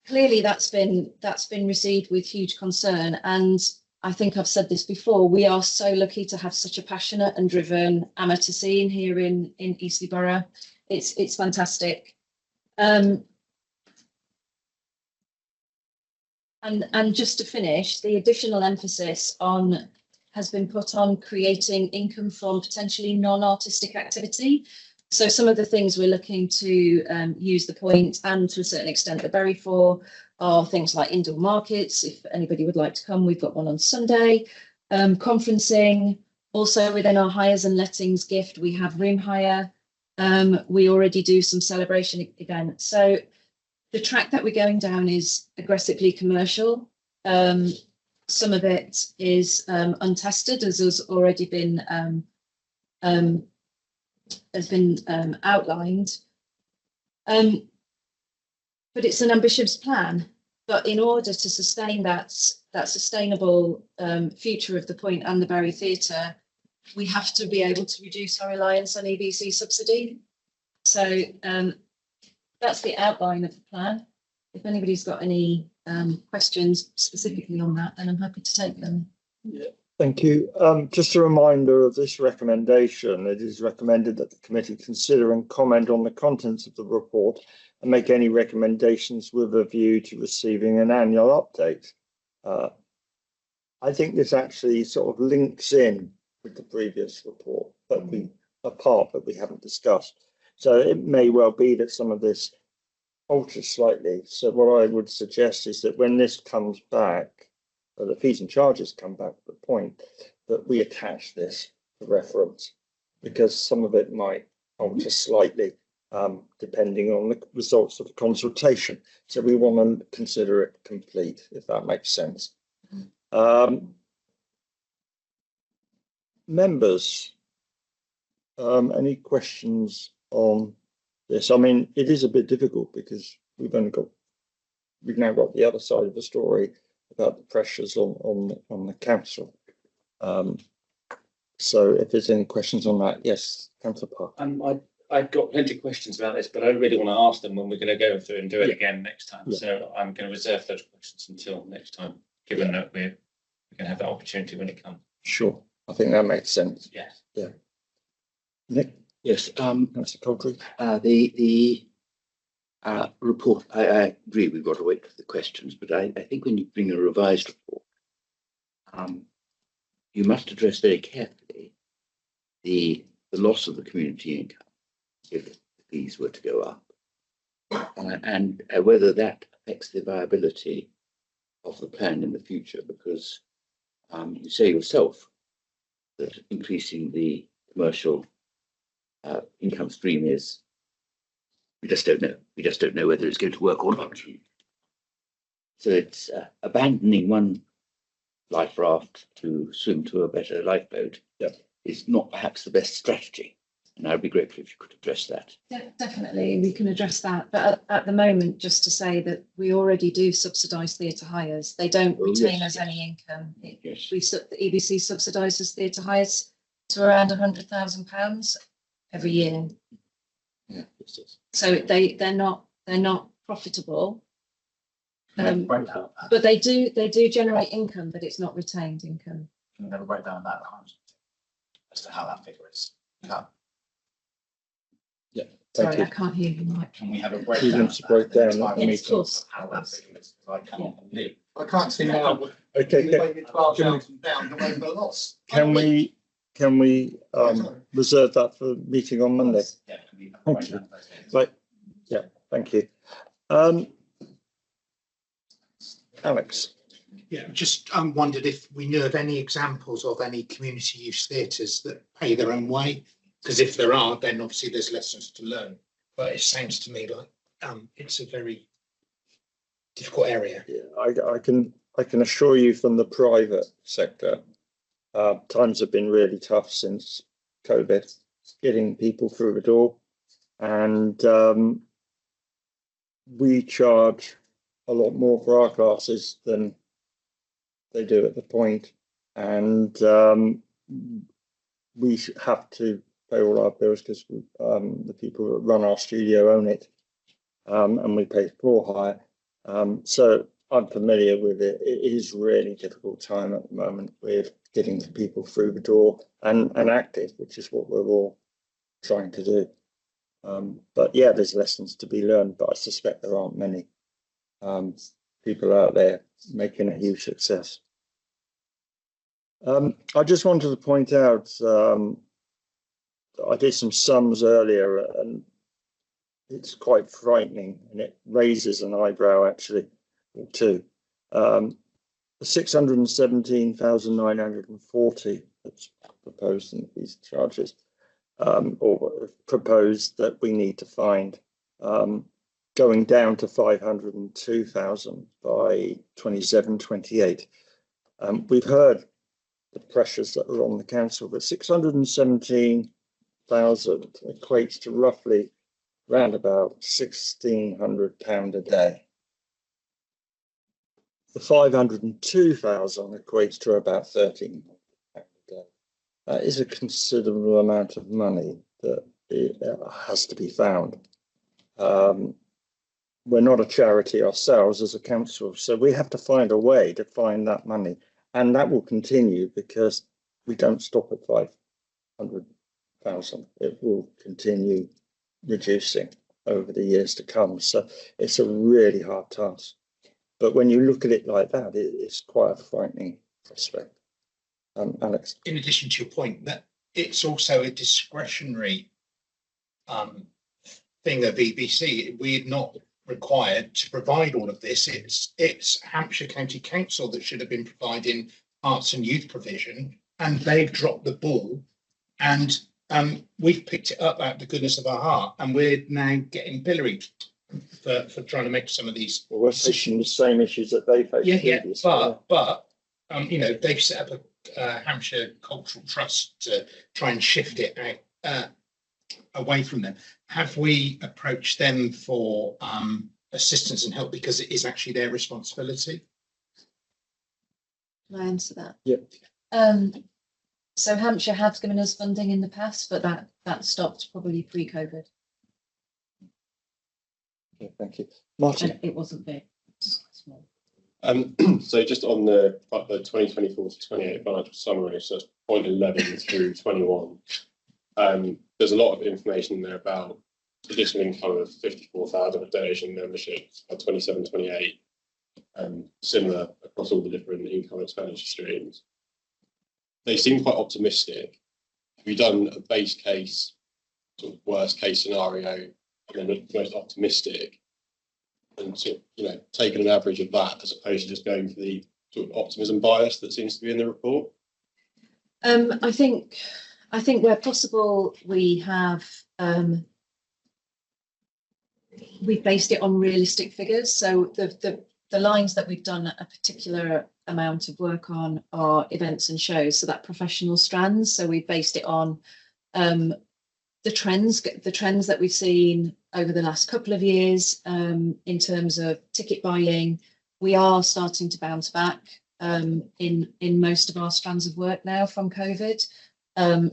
Clearly, that's been received with huge concern, and I think I've said this before. We are so lucky to have such a passionate and driven amateur scene here in Eastleigh Borough. It's fantastic. And just to finish, the additional emphasis has been put on creating income from potentially non-artistic activity. So some of the things we're looking to use the point, and to a certain extent the Bury for, are things like indoor markets. If anybody would like to come, we've got one on Sunday. Conferencing. Also within our hires and lettings gift, we have room hire. We already do some celebration events. So the track that we're going down is aggressively commercial. Some of it is untested, as has already been outlined. But it's an ambitious plan. But in order to sustain that sustainable future of the Point and the Bury Theatre, we have to be able to reduce our reliance on EBC subsidy. So that's the outline of the plan. If anybody's got any questions specifically on that, then I'm happy to take them. Yeah, thank you. Just a reminder of this recommendation. It is recommended that the committee consider and comment on the contents of the report and make any recommendations with a view to receiving an annual update. I think this actually sort of links in with the previous report, but a part that we haven't discussed. So it may well be that some of this alters slightly. So what I would suggest is that when this comes back, or the fees and charges come back to the point, that we attach this to reference, because some of it might alter slightly depending on the results of the consultation. So we want to consider it complete, if that makes sense. Members, any questions on this? I mean, it is a bit difficult because we've now got the other side of the story about the pressures on the council. So if there's any questions on that, yes, Councillor Park. I've got plenty of questions about this, but I really want to ask them when we're going to go through and do it again next time. Yeah. So I'm going to reserve those questions until next time, given that we're going to have that opportunity when it comes. Sure, I think that makes sense. Yes. Yeah. Nick? Yes. Councillor Couldrey. The report, I agree we've got to wait for the questions, but I think when you bring a revised report, you must address very carefully the loss of the community income if the fees were to go up, and whether that affects the viability of the plan in the future, because you say yourself that increasing the commercial income stream is, we just don't know whether it's going to work or not. So it's abandoning one life raft to swim to a better lifeboat. Yeah. Is not perhaps the best strategy, and I'd be grateful if you could address that. Definitely, we can address that. But at the moment, just to say that we already do subsidise theatre hires. They don't retain us any income. The EBC subsidises theatre hires to around £100,000 every year. Yeah. So they're not profitable. But they do generate income, but it's not retained income. Can we have a breakdown of that as to how that figure is? Yeah. Sorry, I can't hear you, Mike. Can we have a breakdown? Break down Yes, of course. How that figure is? I cannot believe I can't see now. Okay, Maybe 12,000 down, away from the loss. can we reserve that for meeting on Monday? Yeah. Thank you. Right, yeah, thank you. Alex, Yeah, just wondered if we knew of any examples of any community use theatres that pay their own way, because if there are, then obviously there's lessons to learn. But it sounds to me like it's a very difficult area. yeah, I can assure you from the private sector, times have been really tough since COVID, getting people through the door, and we charge a lot more for our classes than they do at the point, and we have to pay all our bills because the people that run our studio own it, and we pay floor hire. So I'm familiar with it. It is really difficult time at the moment with getting people through the door and active, which is what we're all trying to do. But yeah, there's lessons to be learned, but I suspect there aren't many people out there making a huge success. I just wanted to point out, I did some sums earlier and it's quite frightening, and it raises an eyebrow actually, or two. 617,940 that's proposed in these charges, or proposed that we need to find, going down to 502,000 by 27-28. We've heard the pressures that are on the council, but 617,000 equates to roughly around about £1,600 a day. The 502,000 equates to about £13 a day. That is a considerable amount of money that has to be found. We're not a charity ourselves as a council, so we have to find a way to find that money, and that will continue because we don't stop at 500,000. It will continue reducing over the years to come. So it's a really hard task. But when you look at it like that, it's quite a frightening prospect. Alex. In addition to your point, that it's also a discretionary thing of EBC. We're not required to provide all of this. It's Hampshire County Council that should have been providing arts and youth provision, and they've dropped the ball, and we've picked it up out of the goodness of our heart, and we're now getting pilloried for trying to make some of these. Well, we're facing the same issues that they face. Yeah, but you know, they've set up a Hampshire Cultural Trust to try and shift it out away from them. Have we approached them for assistance and help, because it is actually their responsibility? Can I answer that? Yep. So Hampshire has given us funding in the past, but that stopped probably pre-COVID. Okay, thank you. Martin. And it wasn't big. It was small. So just on the 2024 to 28 financial summary, so point 11 through 21, there's a lot of information there about additional income of 54,000 of donation memberships by 27-28, similar across all the different income expenditure streams. They seem quite optimistic. Have you done a base case, sort of worst case scenario, and then the most optimistic, and sort of, you know, taking an average of that as opposed to just going for the sort of optimism bias that seems to be in the report? I think where possible, we have we've based it on realistic figures. So the lines that we've done a particular amount of work on are events and shows, so that professional strands. So we've based it on the trends that we've seen over the last couple of years in terms of ticket buying. We are starting to bounce back in most of our strands of work now from COVID.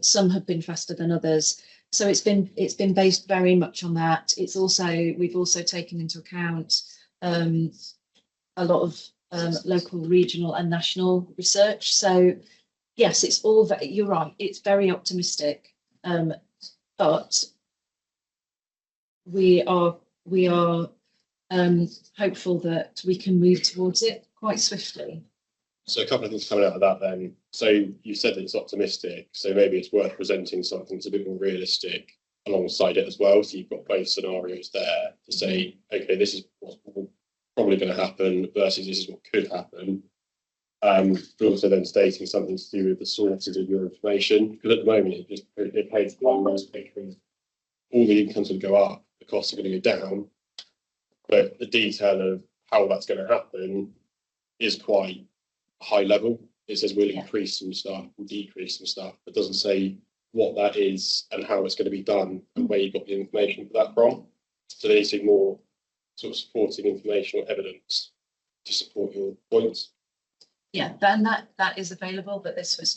Some have been faster than others. So it's been based very much on that. We've also taken into account a lot of local, regional and national research. So yes, it's all you're right, it's very optimistic, but we are hopeful that we can move towards it quite swiftly. So a couple of things coming out of that then. So you said that it's optimistic, so maybe it's worth presenting something that's a bit more realistic alongside it as well. So you've got both scenarios there to say, okay, this is what's probably going to happen versus this is what could happen. But also then stating something to do with the sources of your information, because at the moment it paints the picture of all the incomes will go up, the costs are going to go down, but the detail of how that's going to happen is quite high level. It says we'll increase some stuff, we'll decrease some stuff. It doesn't say what that is and how it's going to be done and where you got the information for that from. So there needs to be more sort of supporting information or evidence to support your points. Yeah, then that is available, but this was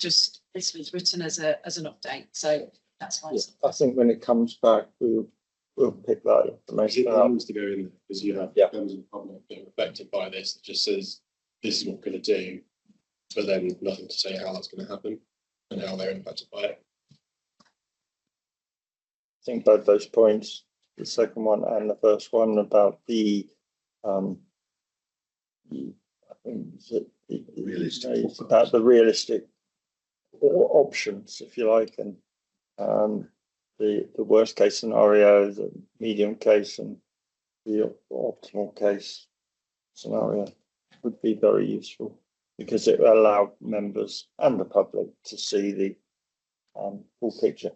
written as an update, so that's fine. Yeah, I think when it comes back, we'll pick that information It up. needs to go in there because you have members of the public being affected by this. It just says this is what we're going to do, but then nothing to say how that's going to happen and how they're impacted by it. I think both those points, the second one and the first one about the it's about the realistic options, if you like, and the worst case scenario, the medium case, and the optimal case scenario would be very useful because it will allow members and the public to see the full picture.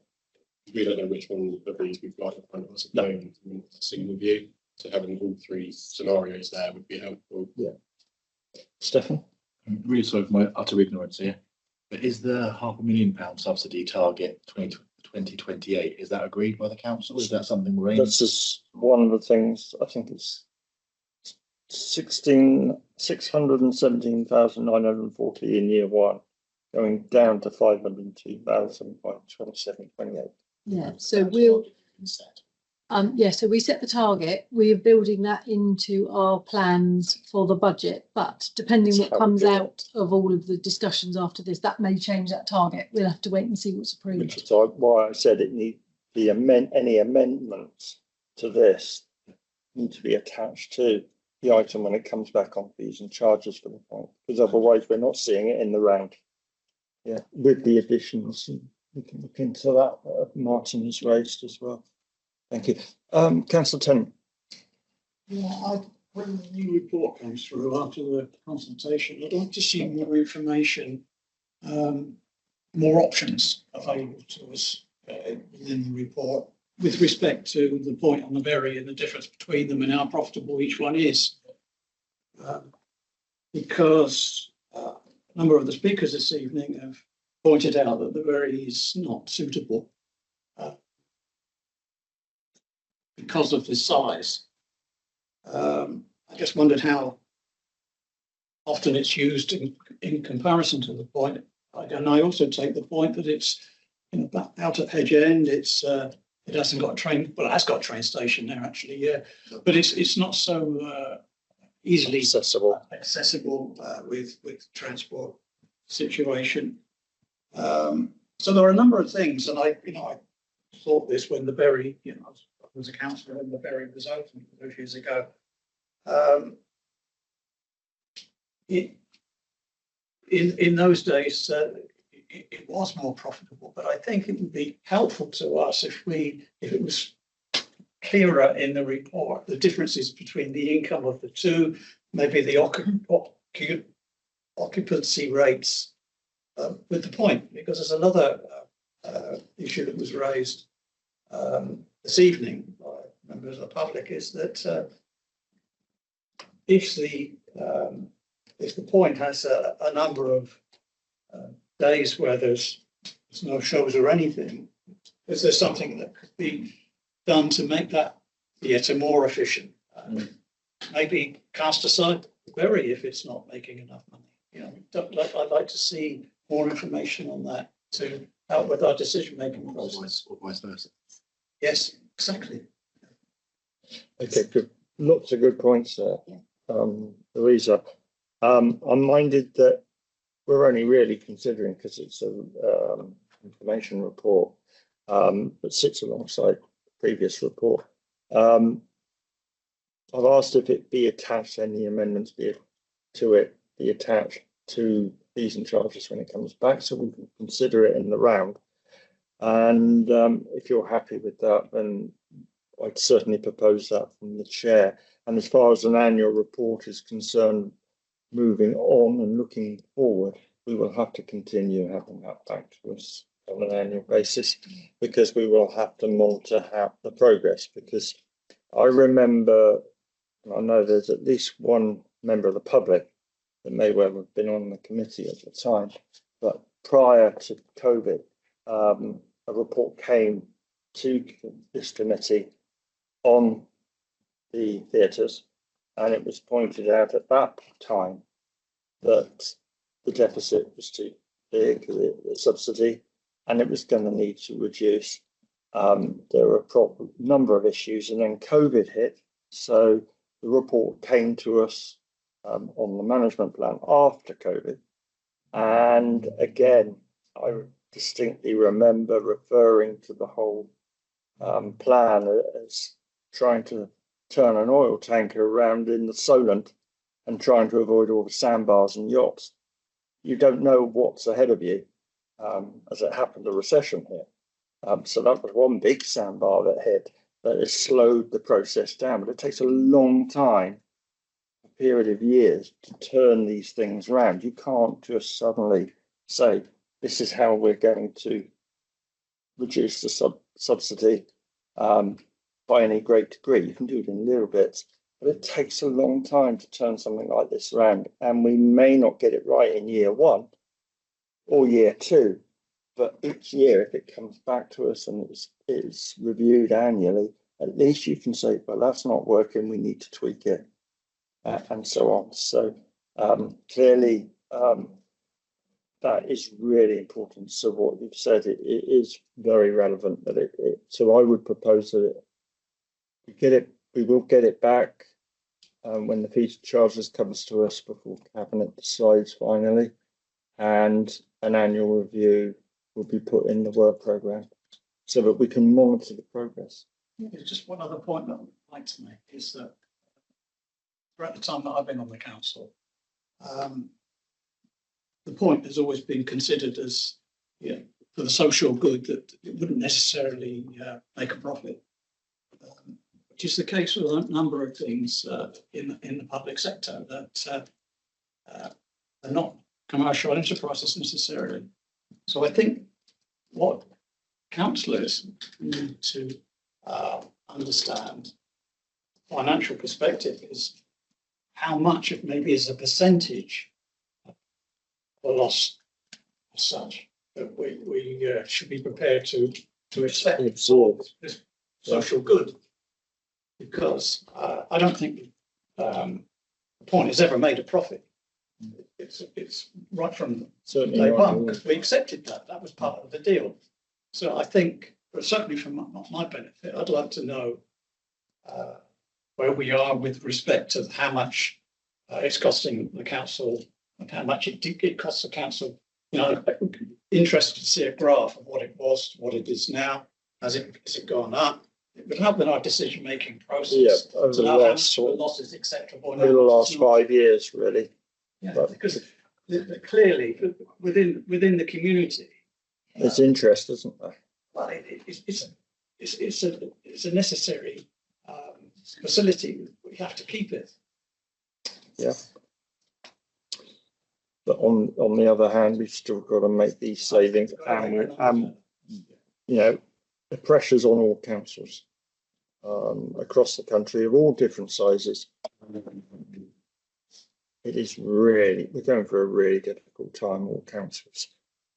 We don't know which one of these we've got in front of us at the moment in a single view. So having all three scenarios there would be helpful. Yeah. Stefan? I'm really sorry for my utter ignorance here, but is the £500,000 subsidy target 2028, is that agreed by the council? Is that something we're aiming? That's just one of the things. I think it's 617,940 in year one, going down to 502,000 by 27-28. Yeah, so we'll so we set the target. We are building that into our plans for the budget, but depending what comes out of all of the discussions after this, that may change that target. We'll have to wait and see what's approved. Which is why I said it need the any amendments to this need to be attached to the item when it comes back on fees and charges for the point, because otherwise we're not seeing it in the round. Yeah, with the additions, we can look into that. Martin has raised as well. Thank you. Councillor Tennent. Yeah, when the new report comes through after the consultation, I'd like to see more information, more options available to us within the report with respect to the point on the berry and the difference between them and how profitable each one is. Because a number of the speakers this evening have pointed out that the berry is not suitable because of the size. I just wondered how often it's used in comparison to the point. And I also take the point that it's out at Hedge End. It hasn't got a train. Well, it has got a train station there actually, yeah. But it's not so easily accessible with transport situation. So there are a number of things, and I thought this when the berry, I was a councillor when the berry was open a few years ago. In those days, it was more profitable, but I think it would be helpful to us if it was clearer in the report the differences between the income of the two, maybe the occupancy rates with the point, because there's another issue that was raised this evening by members of the public, is that if the point has a number of days where there's no shows or anything, is there something that could be done to make that theatre more efficient? Maybe cast aside the berry if it's not making enough money. I'd like to see more information on that to help with our decision-making process. Or vice versa. Yes, exactly. Okay, good. Lots of good points there, Louisa. I'm minded that we're only really considering, because it's an information report that sits alongside the previous report. I've asked if it be attached, any amendments be to it be attached to fees and charges when it comes back, so we can consider it in the round. And if you're happy with that, then I'd certainly propose that from the chair. And as far as an annual report is concerned, moving on and looking forward, we will have to continue having that back to us on an annual basis, because we will have to monitor how the progress. Because I remember, and I know there's at least one member of the public that may well have been on the committee at the time, but prior to COVID, a report came to this committee on the theatres, and it was pointed out at that time that the deficit was too big, the subsidy, and it was going to need to reduce. There were a number of issues, and then COVID hit, so the report came to us on the management plan after COVID. And again, I distinctly remember referring to the whole plan as trying to turn an oil tanker around in the Solent and trying to avoid all the sandbars and yachts. You don't know what's ahead of you. As it happened, a recession here. So that was one big sandbar that hit, that has slowed the process down. But it takes a long time, a period of years, to turn these things around. You can't just suddenly say, this is how we're going to reduce the subsidy by any great degree. You can do it in little bits, but it takes a long time to turn something like this around. And we may not get it right in year one or year two, but each year, if it comes back to us and it's reviewed annually, at least you can say, well, that's not working, we need to tweak it, and so on. So clearly, that is really important. So what you've said, it is very relevant. That so I would propose that we will get it back when the fees and charges comes to us before Cabinet decides finally, and an annual review will be put in the work programme so that we can monitor the progress. There's just one other point that I'd like to make is that throughout the time that I've been on the council, the point has always been considered as for the social good, that it wouldn't necessarily make a profit, which is the case with a number of things in the public sector that are not commercial enterprises necessarily. So I think what councillors need to understand financial perspective is how much it maybe is a percentage of the loss as such that we should be prepared to accept absorb this social good, because I don't think the point has ever made a profit. It's right from day one, because we accepted that was part of the deal. So I think, but certainly for my benefit, I'd like to know where we are with respect to how much it's costing the council and how much it costs the council. You know, interested to see a graph of what it was, what it is now. Has it gone up? It would help in our decision-making process. Yeah, over the last losses, etc. Over the last 5 years, really. Yeah, because clearly within the community, there's interest, isn't there? Well, it's a necessary facility. We have to keep it. Yeah. But on the other hand, we've still got to make these savings, and you know, the pressures on all councils across the country of all different sizes. It is really, we're going for a really difficult time, all councils.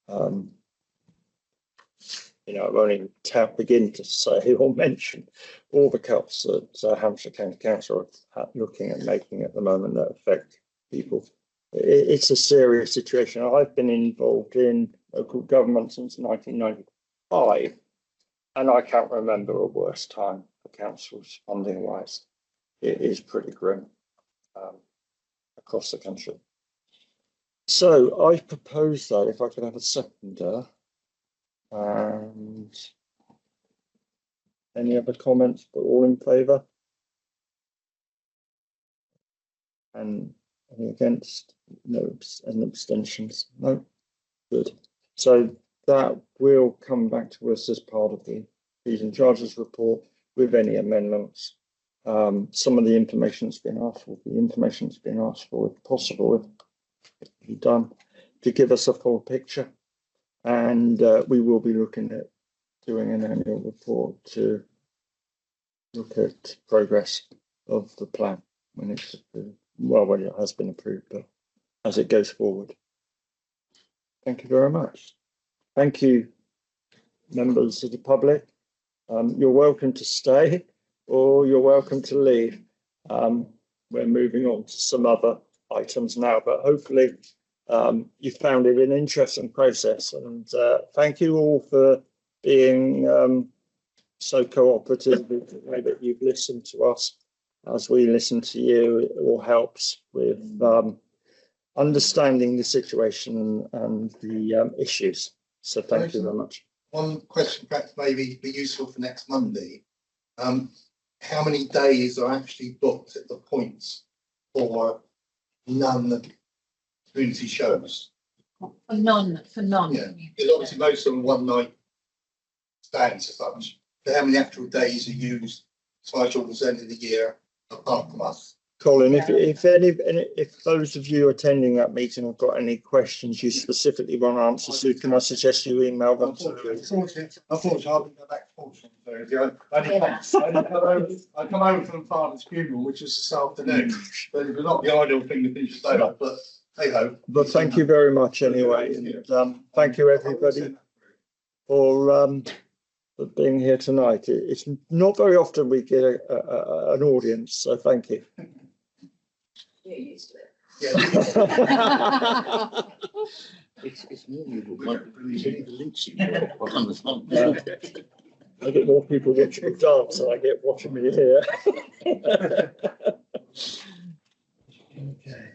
You know, I've only begin to say or mention all the cuts that Hampshire County Council are looking at making at the moment that affect people. It's a serious situation. I've been involved in local government since 1995, and I can't remember a worse time for councils funding wise. It is pretty grim across the country. So I propose that if I could have a seconder. And any other comments, but all in favour? And Any against? No, and abstentions? No. Good. So that will come back to us as part of the fees and charges report with any amendments. Some of the information that's been asked for, if possible, if done, to give us a full picture. And we will be looking at doing an annual report to look at progress of the plan when it's approved. Well, when it has been approved, but as it goes forward. Thank you very much. Thank you, members of the public. You're welcome to stay or you're welcome to leave. We're moving on to some other items now, but hopefully you found it an interesting process, and thank you all for being so cooperative with the way that you've listened to us as we listen to you. It all helps with understanding the situation and the issues. So thank you very much. One question perhaps maybe be useful for next Monday. How many days are actually booked at the points for non-community shows? For none. Yeah, because obviously most of them one night stands as such. But how many actual days are used as far as you're concerned in the year apart from us? Colin, if those of you attending that meeting have got any questions you specifically want answers to, can I suggest you email them to Louise? Unfortunately, I'll go back to I come over from father's funeral, which was this afternoon, but it was not the ideal thing to finish the day off, but hey ho. But thank you very much anyway, and thank you everybody for being here tonight. It's not very often we get an audience, so thank you. You're used to it. Yeah. It's normally the links on the front. I get more people watching me dance than I get watching me here. Okay.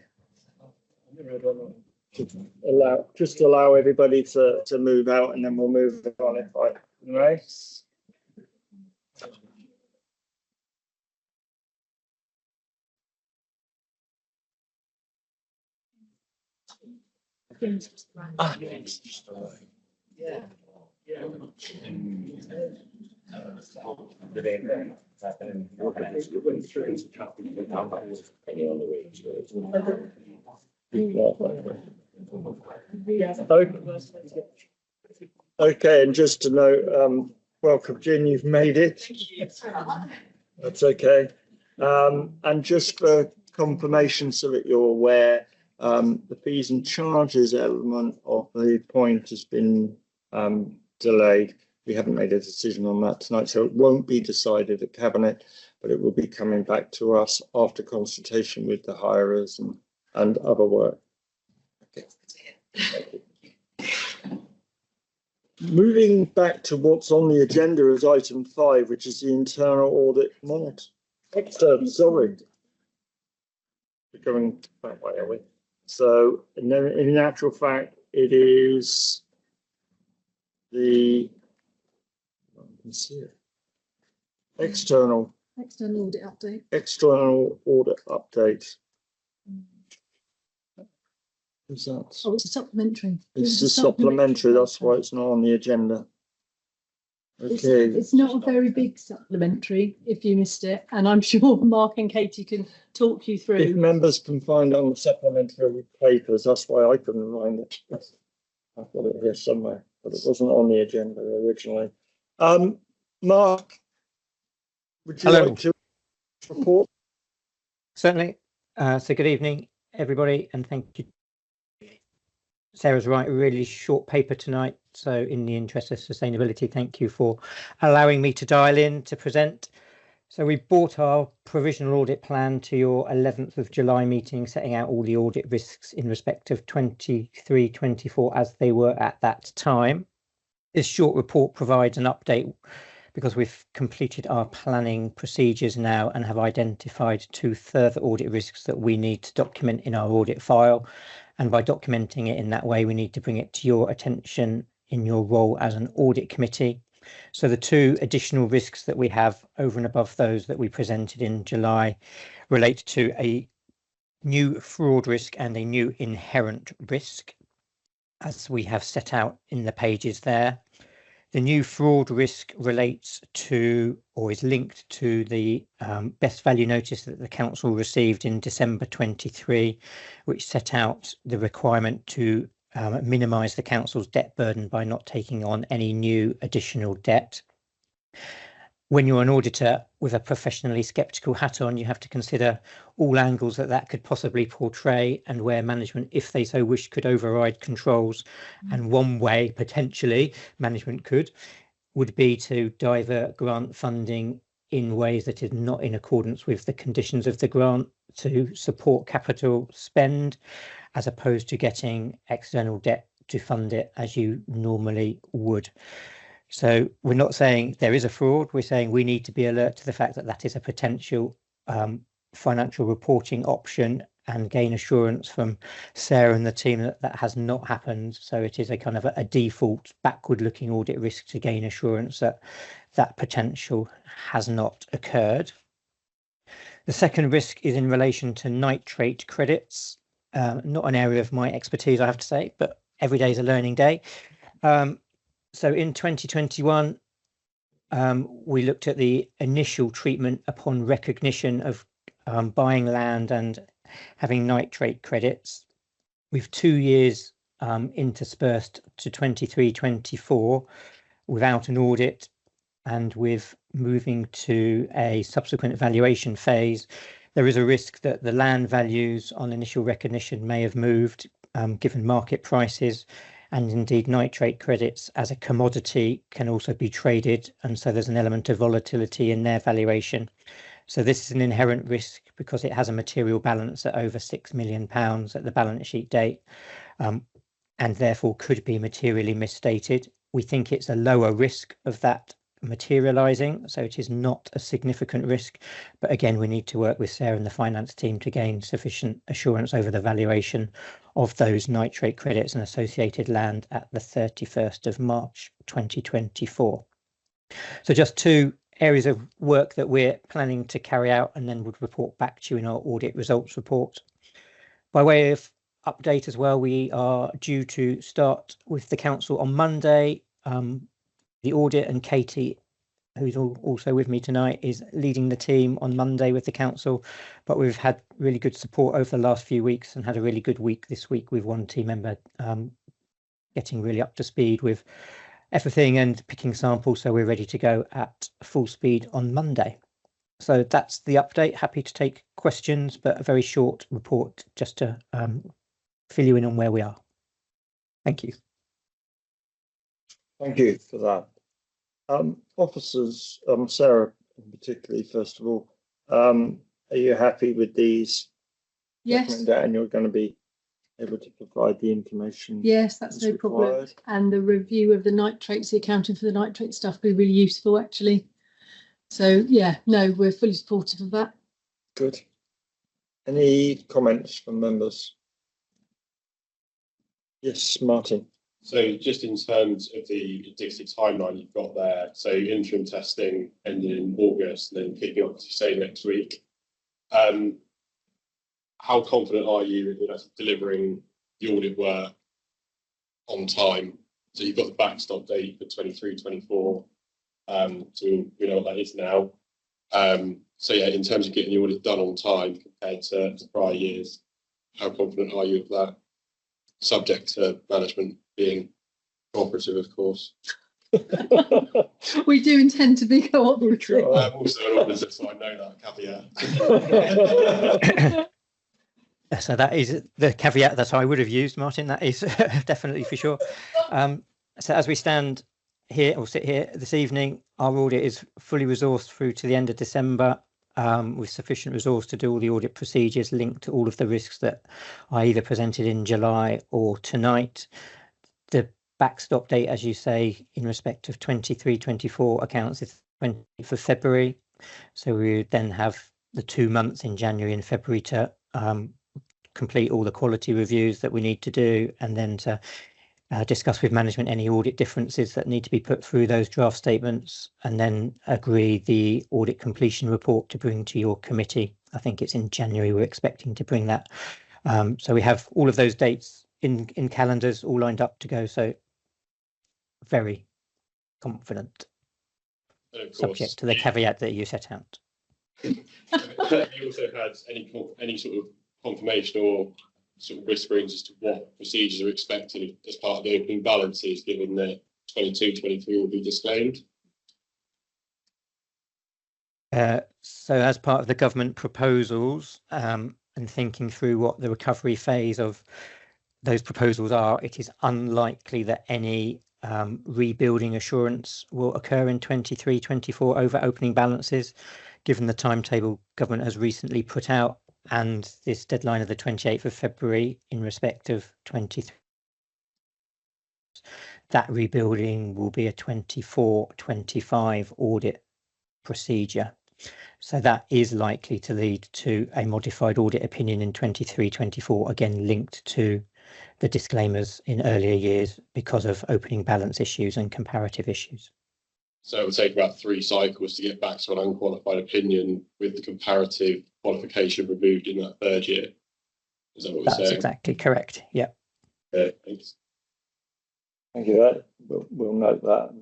Allow everybody to move out, and then we'll move on if I may. Yeah. Okay, and just to note, welcome, Jen, you've made it. That's okay. And just for confirmation so that you're aware, the fees and charges element of the point has been delayed. We haven't made a decision on that tonight, so it won't be decided at Cabinet, but it will be coming back to us after consultation with the hirers and other work. Okay. Moving back to what's on the agenda as item 5, which is the internal audit monitor. Sorry. We're going that way, are we? So, and then in actual fact, it is the external audit update. External audit update. Is that? Oh, it's a supplementary. It's a supplementary. That's why it's not on the agenda. Okay. It's not a very big supplementary if you missed it, and I'm sure Mark and Katie can talk you through. If members can find on the supplementary papers, that's why I couldn't find it. I've got it here somewhere, but it wasn't on the agenda originally. Mark, would you like to report? Certainly. So good evening, everybody, and thank you. Sarah's right, a really short paper tonight. So in the interest of sustainability, thank you for allowing me to dial in to present. So we brought our provisional audit plan to your 11th of July meeting, setting out all the audit risks in respect of 23-24 as they were at that time. This short report provides an update because we've completed our planning procedures now and have identified 2 further audit risks that we need to document in our audit file. And by documenting it in that way, we need to bring it to your attention in your role as an audit committee. So the 2 additional risks that we have over and above those that we presented in July relate to a new fraud risk and a new inherent risk, as we have set out in the pages there. The new fraud risk relates to, or is linked to, the best value notice that the council received in December 23, which set out the requirement to minimise the council's debt burden by not taking on any new additional debt. When you're an auditor with a professionally sceptical hat on, you have to consider all angles that could possibly portray, and where management, if they so wish, could override controls. And one way, potentially, management would be to divert grant funding in ways that is not in accordance with the conditions of the grant to support capital spend, as opposed to getting external debt to fund it as you normally would. So we're not saying there is a fraud, we're saying we need to be alert to the fact that that is a potential financial reporting option, and gain assurance from Sarah and the team that that has not happened. So it is a kind of a default backward looking audit risk to gain assurance that that potential has not occurred. The second risk is in relation to nitrate credits. Not an area of my expertise, I have to say, but every day is a learning day. So in 2021, we looked at the initial treatment upon recognition of buying land and having nitrate credits, with 2 years interspersed to 23-24 without an audit, and with moving to a subsequent valuation phase. There is a risk that the land values on initial recognition may have moved given market prices, and indeed nitrate credits as a commodity can also be traded, and so there's an element of volatility in their valuation. So this is an inherent risk because it has a material balance at over £6 million at the balance sheet date, and therefore could be materially misstated. We think it's a lower risk of that materialising, so it is not a significant risk, but again we need to work with Sarah and the finance team to gain sufficient assurance over the valuation of those nitrate credits and associated land at the 31st of March 2024. So just two areas of work that we're planning to carry out, and then would report back to you in our audit results report. By way of update as well, we are due to start with the council on Monday. The audit, and Katie, who's also with me tonight, is leading the team on Monday with the council, but we've had really good support over the last few weeks and had a really good week this week with one team member getting really up to speed with everything and picking samples, so we're ready to go at full speed on Monday. So that's the update. Happy to take questions, but a very short report just to fill you in on where we are. Thank you. Thank you for that. Officers, Sarah particularly, first of all, are you happy with these? Yes. And you're going to be able to provide the information? Yes, that's no problem. And the review of the nitrates, the accounting for the nitrate stuff, will be really useful actually. So yeah, no, we're fully supportive of that. Good. Any comments from members? Yes, Martin. So just in terms of the indicative timeline you've got there, so interim testing ending in August and then kicking off, as you say, next week. How confident are you in delivering the audit work on time? So you've got the backstop date for 23-24. So we know what that is now. So yeah, in terms of getting the audit done on time compared to prior years, how confident are you of that? Subject to management being cooperative, of course. We do intend to be cooperative. I'm also an auditor, so I know that caveat. So that is the caveat that I would have used, Martin. That is definitely for sure. So as we stand here or sit here this evening, our audit is fully resourced through to the end of December, with sufficient resource to do all the audit procedures linked to all of the risks that I either presented in July or tonight. The backstop date, as you say, in respect of 23-24 accounts is 20th of February. So we would then have the 2 months in January and February to complete all the quality reviews that we need to do, and then to discuss with management any audit differences that need to be put through those draft statements, and then agree the audit completion report to bring to your committee I think it's in January we're expecting to bring that. So we have all of those dates in calendars all lined up to go. So very confident, subject to the caveat that you set out. You also had any sort of confirmation or sort of whisperings as to what procedures are expected as part of the opening balances, given that 22-23 will be disclaimed? So as part of the government proposals and thinking through what the recovery phase of those proposals are, it is unlikely that any rebuilding assurance will occur in 23-24 over opening balances, given the timetable government has recently put out and this deadline of the 28th of February in respect of 23. That rebuilding will be a 24-25 audit procedure. So that is likely to lead to a modified audit opinion in 23-24, again linked to the disclaimers in earlier years because of opening balance issues and comparative issues. So it would take about 3 cycles to get back to an unqualified opinion with the comparative qualification removed in that 3rd year. Is that what we're saying? That's exactly correct. Yeah. Thanks. Thank you. We'll note that.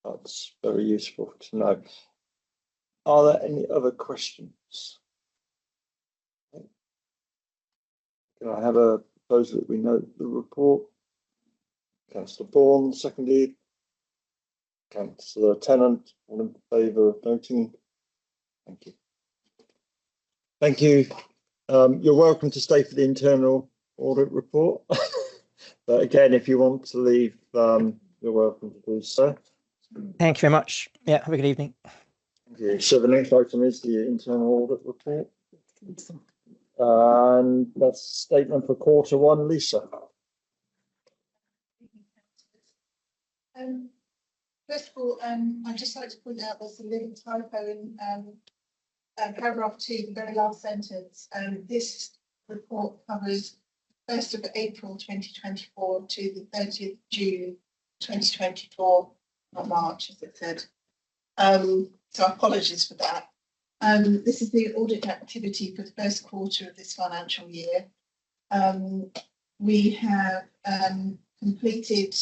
That's very useful to know. Are there any other questions? Can I have a proposal that we note the report? Cllr Bourne, seconded. Cllr Tennent, all in favour of noting? Thank you. Thank you. You're welcome to stay for the internal audit report. But again, if you want to leave, you're welcome to do so. Thank you very much. Yeah, have a good evening. Thank you. So the next item is the internal audit report. And that's statement for Q1, Lisa. First of all, I'd just like to point out there's a little typo in paragraph 2, the very last sentence. This report covers 1st of April 2024 to the 30th of June 2024, not March, as it said. So apologies for that. This is the audit activity for the first quarter of this financial year. We have completed,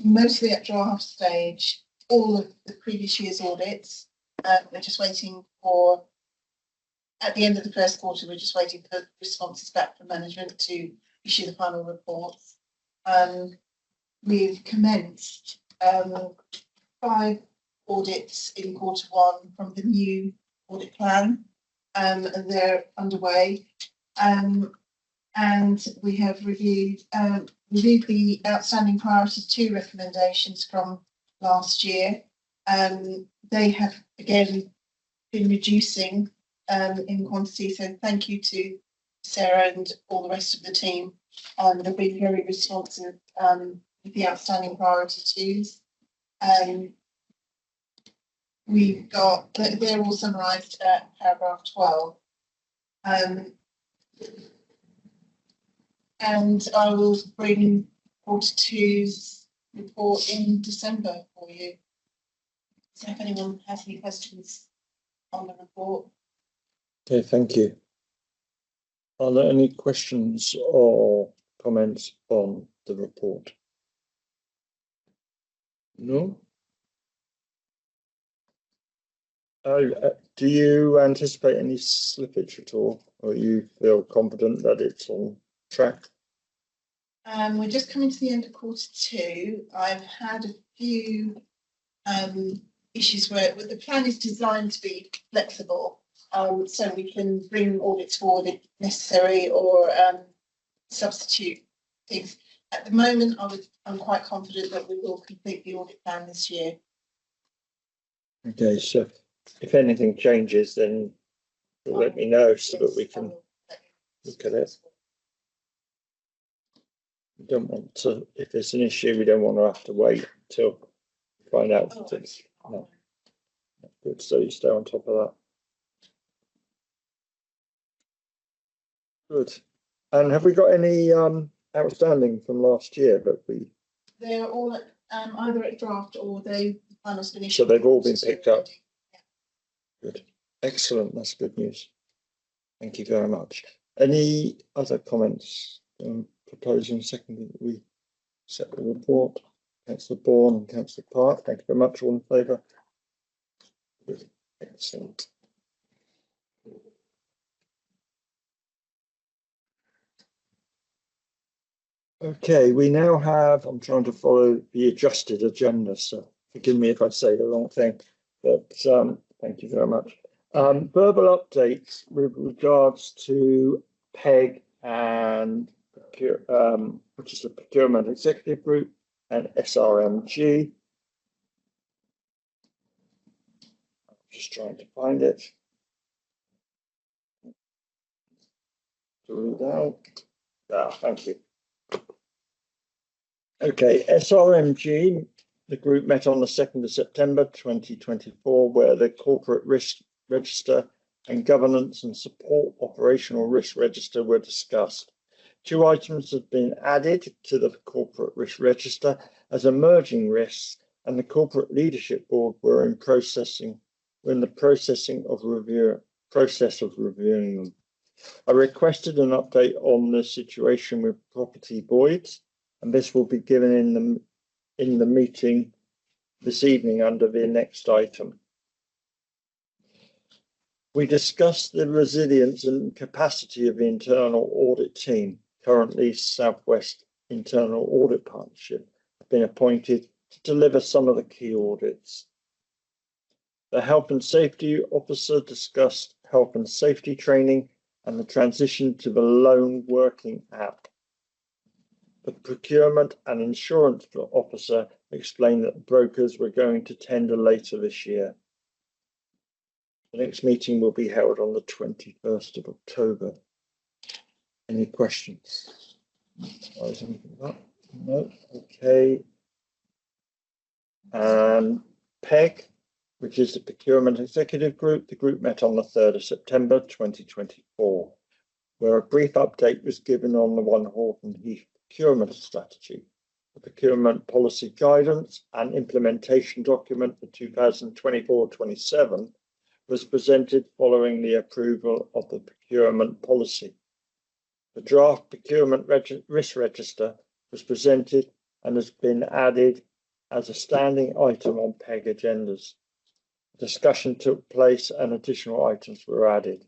mostly at draft stage, all of the previous year's audits. We're just waiting for, at the end of the first quarter, we're just waiting for responses back from management to issue the final reports. We've commenced 5 audits in Q1 from the new audit plan, and they're underway. And we have reviewed the outstanding priority 2 recommendations from last year. They have again been reducing in quantity, so thank you to Sarah and all the rest of the team. They've been very responsive with the outstanding priority 2s. We've got, they're all summarised at paragraph 12. And I will bring Q2's report in December for you. So if anyone has any questions on the report. Okay, thank you. Are there any questions or comments on the report? No? Do you anticipate any slippage at all, or you feel confident that it's on track? We're just coming to the end of Q2. I've had a few issues where the plan is designed to be flexible, so we can bring audits forward if necessary or substitute things. At the moment, I'm quite confident that we will complete the audit plan this year. Okay, so if anything changes, then let me know so that we can look at it. We don't want to, if there's an issue, we don't want to have to wait until we find out. No. Good, so you stay on top of that. Good. And have we got any outstanding from last year that we? They're all at, either at draft or the final's been issued. So they've all been picked up. Yeah. Good. Excellent, that's good news. Thank you very much. Any other comments? Proposing secondly that we accept the report. Cllr Bourne and Cllr Park, thank you very much. All in favour? Excellent. Okay, we now have, I'm trying to follow the adjusted agenda, so forgive me if I say the wrong thing, but thank you very much. Verbal updates with regards to PEG and which is the Procurement Executive Group, and SRMG. I'm just trying to find it. To read out. Thank you. Okay, SRMG, the group met on the 2nd of September 2024, where the Corporate Risk Register and Governance and Support Operational Risk Register were discussed. 2 items have been added to the Corporate Risk Register as emerging risks, and the Corporate Leadership Board were in the process of reviewing them. I requested an update on the situation with property voids, and this will be given in the meeting this evening under the next item. We discussed the resilience and capacity of the internal audit team. Currently, Southwest Internal Audit Partnership have been appointed to deliver some of the key audits. The Health and Safety Officer discussed health and safety training and the transition to the Lone Working app. The Procurement and Insurance Officer explained that brokers were going to tender later this year. The next meeting will be held on the 21st of October. Any questions? No. Okay. And PEG, which is the Procurement Executive Group, the group met on the 3rd of September 2024, where a brief update was given on the One Horton Heath procurement strategy. The procurement policy guidance and implementation document for 2024-27 was presented following the approval of the procurement policy. The draft procurement risk register was presented and has been added as a standing item on PEG agendas. Discussion took place and additional items were added.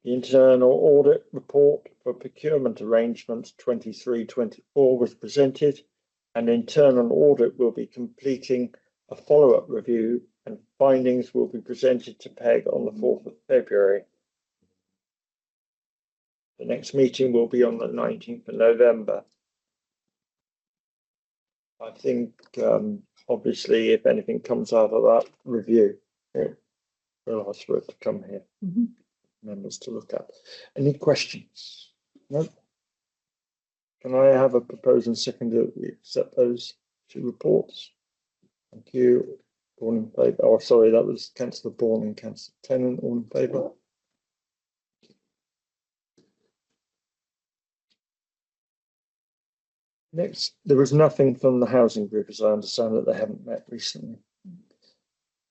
The internal audit report for procurement arrangements 23-24 was presented, and internal audit will be completing a follow-up review, and findings will be presented to PEG on the 4th of February. The next meeting will be on the 19th of November. I think, obviously, if anything comes out of that review, we'll ask for it to come here. Members to look at. Any questions? No? Can I have a proposal and second that we accept those 2 reports? Thank you. All in favour? Oh, sorry, that was Cllr Bourne and Cllr Tennent. All in favour? Next, there was nothing from the housing group, as I understand that they haven't met recently.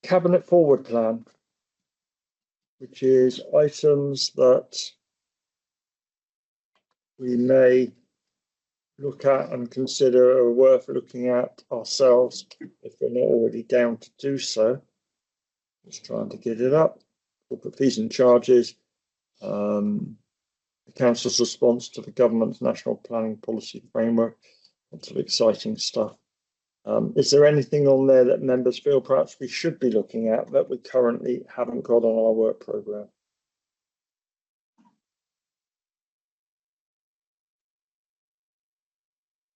Cabinet forward plan, which is items that we may look at and consider are worth looking at ourselves if we're not already down to do so. Just trying to get it up. Corporate fees and charges, the council's response to the government's national planning policy framework, lots of exciting stuff. Is there anything on there that members feel perhaps we should be looking at that we currently haven't got on our work programme?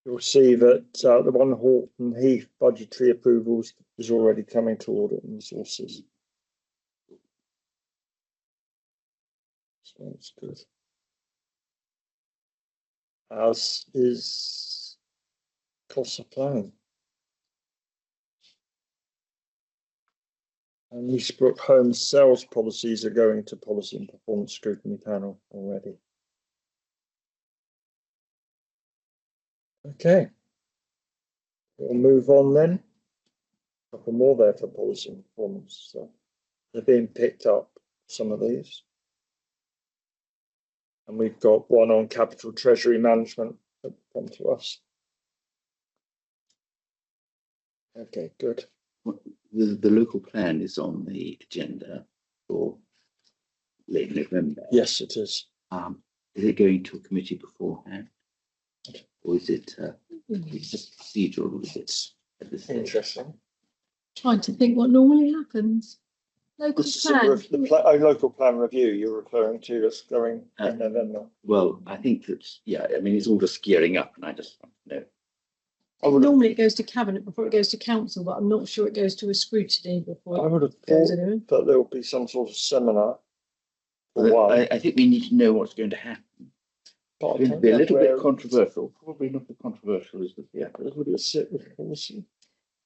You'll see that the One Horton Heath budgetary approvals is already coming to Audit and Resources. So that's good. As is cost of planning. And Eastbrook Homes sales policies are going to policy and performance scrutiny panel already. Okay, we'll move on then. A couple more there for policy and performance. So They're being picked up, some of these. And we've got one on capital treasury management that come to us. Okay, good. The local plan is on the agenda for late November. Yes, it is. Is it going to a committee beforehand? Or is it it's just procedural, or is it at this stage? Interesting. Trying to think what normally happens. Local This is plan. local plan review you're referring to that's going in November. Well, I think that's, yeah, I mean, it's all just gearing up, and I just want to know. Normally it goes to cabinet before it goes to council, but I'm not sure it goes to a scrutiny before. I would have it goes thought anywhere. that there will be some sort of seminar. Well, I think we need to know what's going to happen. But It's going to be a little bit controversial, probably not as controversial as the other. Would it sit with policy?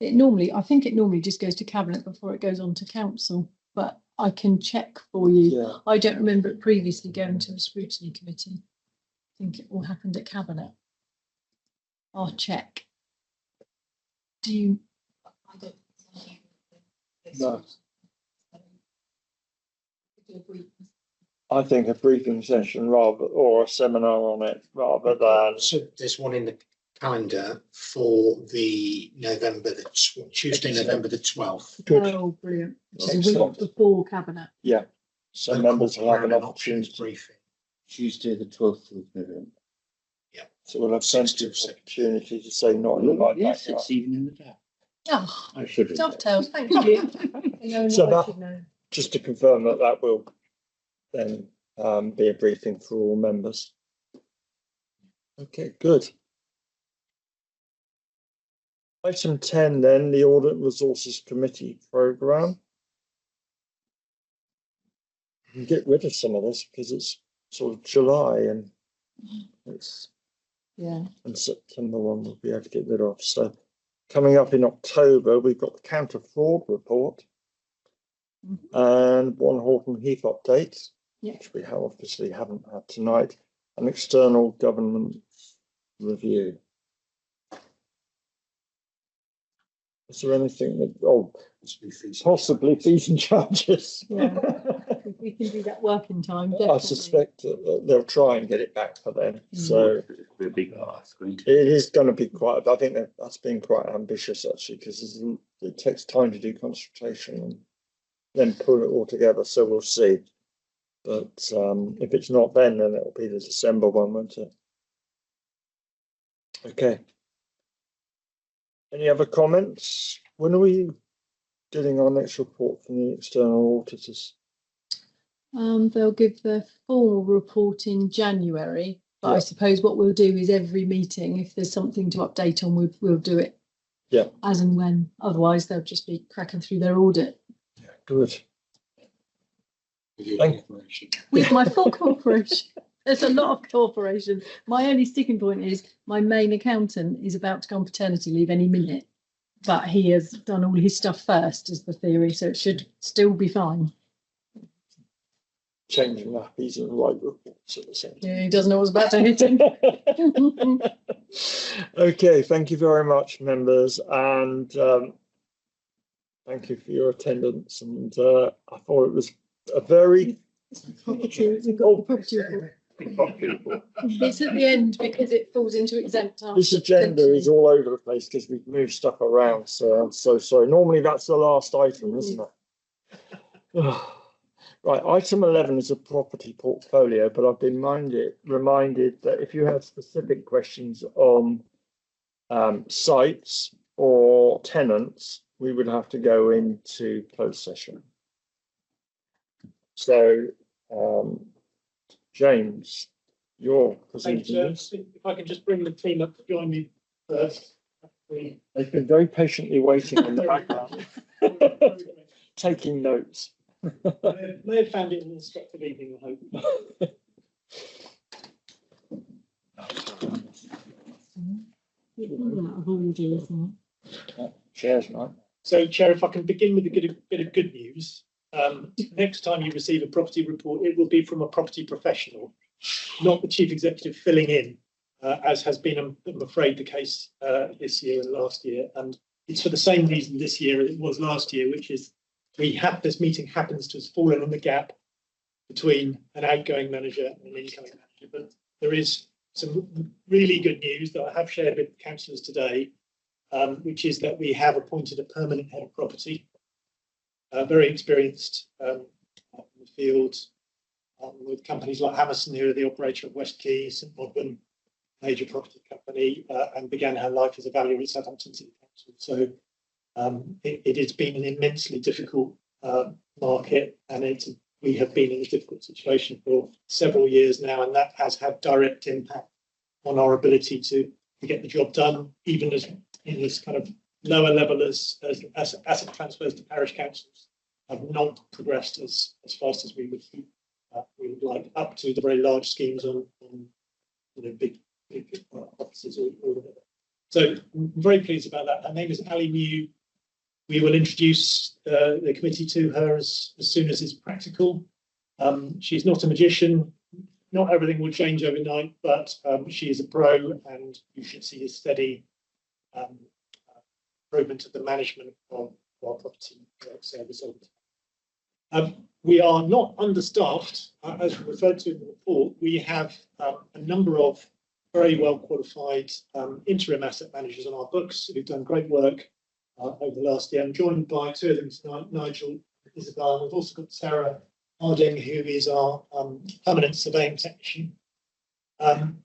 I think it normally just goes to cabinet before it goes on to council, but I can check for you. Yeah. I don't remember it previously going to a scrutiny committee. I think it all happened at cabinet. I'll check. Do you? I don't. No. I think a briefing session or a seminar on it rather than. So there's one in the calendar for the Tuesday, November the 12th. Good. Oh, brilliant. So a Excellent. week before cabinet. Yeah. So members will have an opportunity. Briefing. Tuesday, the 12th of November. Yeah. So we'll have plenty of opportunity to say not in the right Yes, backyard. it's even in the dark. Oh, I should have. dovetails. Thank you. So just to confirm that will then be a briefing for all members. Okay, good. Item 10 then, the Audit Resources Committee programme. You can get rid of some of this because it's sort of July and it's and September one we'll be able to get rid of. So coming up in October, we've got the counter fraud report and one Horton Heath update, which we obviously haven't had tonight, an external government review. Is there anything that, possibly fees and charges? Yeah, if we can do that work in time. I Definitely. suspect that they'll try and get it back for them. So It'll be a big ask. it is going to be quite, I think that's been quite ambitious actually, because it takes time to do consultation and then pull it all together. So we'll see. But if it's not then it'll be the December one, won't it? Okay. Any other comments? When are we getting our next report from the external auditors? They'll give their full report in January, but I suppose what we'll do is every meeting, if there's something to update on, we'll do it. Yeah. As and when. Otherwise, they'll just be cracking through their audit. Yeah, good. With my full corporation. There's a lot of corporations. My only sticking point is my main accountant is about to go on paternity leave any minute, but he has done all his stuff first, is the theory, so it should still be fine. Changing nappies and right reports at the same time. Yeah, he doesn't know what's about to hit him. Okay, thank you very much, members, and thank you for your attendance. And I thought it was a very We've got the property report. It's at the end because it falls into exempt. This agenda is all over the place because we've moved stuff around, so I'm so sorry. Normally that's the last item, isn't it? Right, item 11 is a property portfolio, but I've been reminded that if you have specific questions on sites or tenants, we would have to go into closed session. So, James, you're presenting this. If I can just bring the team up to join me first. They've been very patiently waiting in the background, taking notes. May have found it an instructive evening, I hope. Cheers, mate. So, Chair, if I can begin with a bit of good news. Next time you receive a property report, it will be from a property professional, not the chief executive filling in, as has been, I'm afraid, the case this year and last year. And it's for the same reason this year as it was last year, which is this meeting happens to have fallen on the gap between an outgoing manager and an incoming manager. But there is some really good news that I have shared with councillors today, which is that we have appointed a permanent head of property, very experienced in the field, with companies like Hammerson, who are the operator of West Quay, St Modwen, major property company, and began her life as a valuer at Southampton City Council. So it has been an immensely difficult market, and we have been in a difficult situation for several years now, and that has had direct impact on our ability to get the job done, even as in this kind of lower level as asset transfers to parish councils have not progressed as fast as we would like, up to the very large schemes on big offices or whatever. So I'm very pleased about that. Her name is Ali New. We will introduce the committee to her as soon as it's practical. She's not a magician. Not everything will change overnight, but she is a pro, and you should see a steady improvement of the management of our property service over time. We are not understaffed, as referred to in the report. We have a number of very well qualified interim asset managers on our books who've done great work over the last year. I'm joined by two of them tonight, Nigel and Isabel. We've also got Sarah Harding, who is our permanent surveying technician.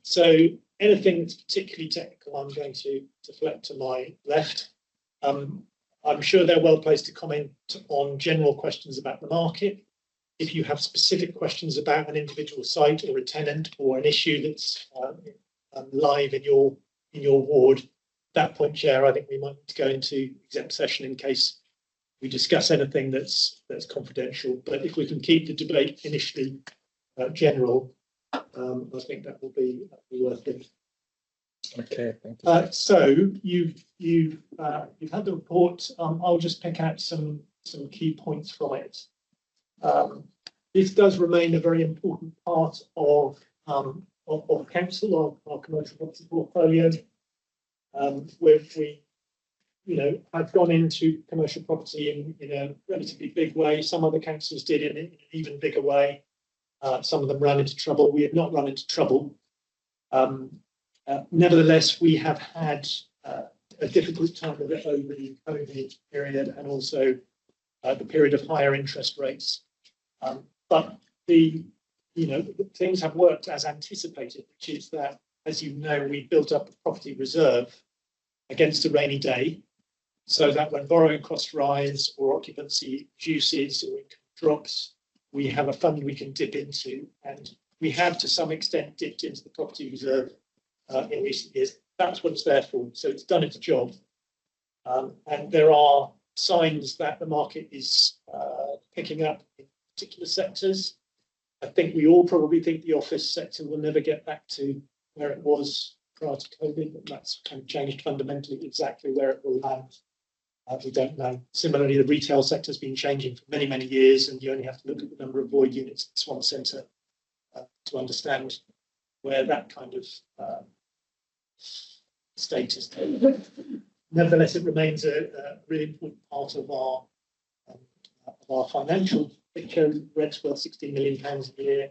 So anything that's particularly technical, I'm going to deflect to my left. I'm sure they're well placed to comment on general questions about the market. If you have specific questions about an individual site or a tenant or an issue that's live in your ward, at that point, Chair, I think we might need to go into exempt session in case we discuss anything that's confidential. But if we can keep the debate initially general, I think that will be worth it. Okay, thank you. So you've had the report. I'll just pick out some key points from it. This does remain a very important part of council, our commercial property portfolio. We have gone into commercial property in a relatively big way. Some other councils did in an even bigger way. Some of them ran into trouble. We have not run into trouble. Nevertheless, we have had a difficult time of it over the COVID period and also the period of higher interest rates. But things have worked as anticipated, which is that, as you know, we built up a property reserve against a rainy day, so that when borrowing costs rise or occupancy reduces or income drops, we have a fund we can dip into, and we have to some extent dipped into the property reserve in recent years. That's what it's there for. So it's done its job, and there are signs that the market is picking up in particular sectors. I think we all probably think the office sector will never get back to where it was prior to COVID, but that's kind of changed fundamentally. Exactly where it will land, we don't know. Similarly, the retail sector has been changing for many, many years, and you only have to look at the number of void units at Swan Centre to understand where that kind of state is. Nevertheless, it remains a really important part of our financial picture. Rent's worth £16 million a year.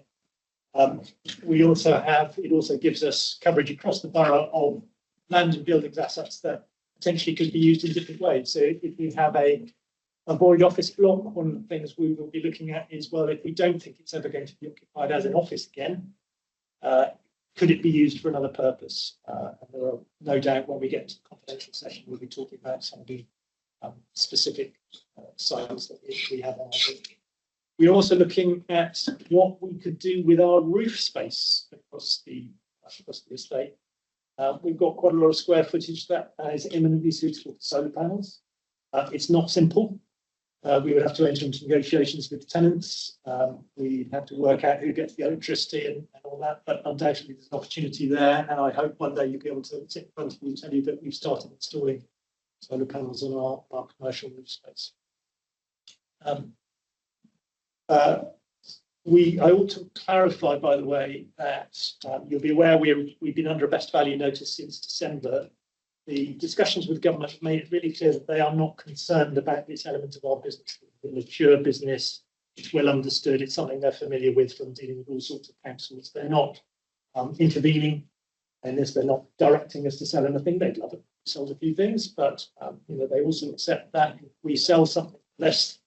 It also gives us coverage across the borough of land and buildings assets that potentially could be used in different ways. So if we have a void office block, one of the things we will be looking at is, well, if we don't think it's ever going to be occupied as an office again, could it be used for another purpose? And there are no doubt when we get to the confidential session, we'll be talking about some of the specific sites that we have on our book. We're also looking at what we could do with our roof space across the estate. We've got quite a lot of square footage that is eminently suitable for solar panels. It's not simple. We would have to enter into negotiations with the tenants. We'd have to work out who gets the electricity and all that, but undoubtedly there's an opportunity there, and I hope one day you'll be able to sit in front of you and tell you that we've started installing solar panels on our commercial roof space. I ought to clarify, by the way, that you'll be aware we've been under a best value notice since December the discussions with government have made it really clear that they are not concerned about this element of our business. It's a mature business, it's well understood, it's something they're familiar with from dealing with all sorts of councils. They're not intervening in this, they're not directing us to sell anything. They'd love it to sell a few things, but they also accept that if we sell something less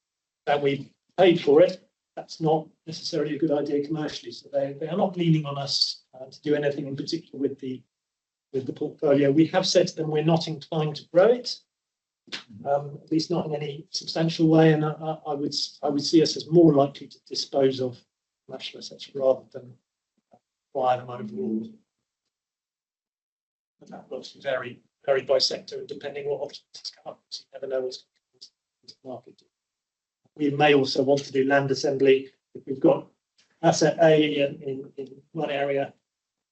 than we paid for it, that's not necessarily a good idea commercially. So they are not leaning on us to do anything in particular with the portfolio. We have said to them we're not inclined to grow it, at least not in any substantial way, and I would see us as more likely to dispose of commercial assets rather than acquire them overall. And that will obviously vary by sector and depending what opportunities come up. So you never know what's going to come into the market. We may also want to do land assembly. If we've got asset A in one area,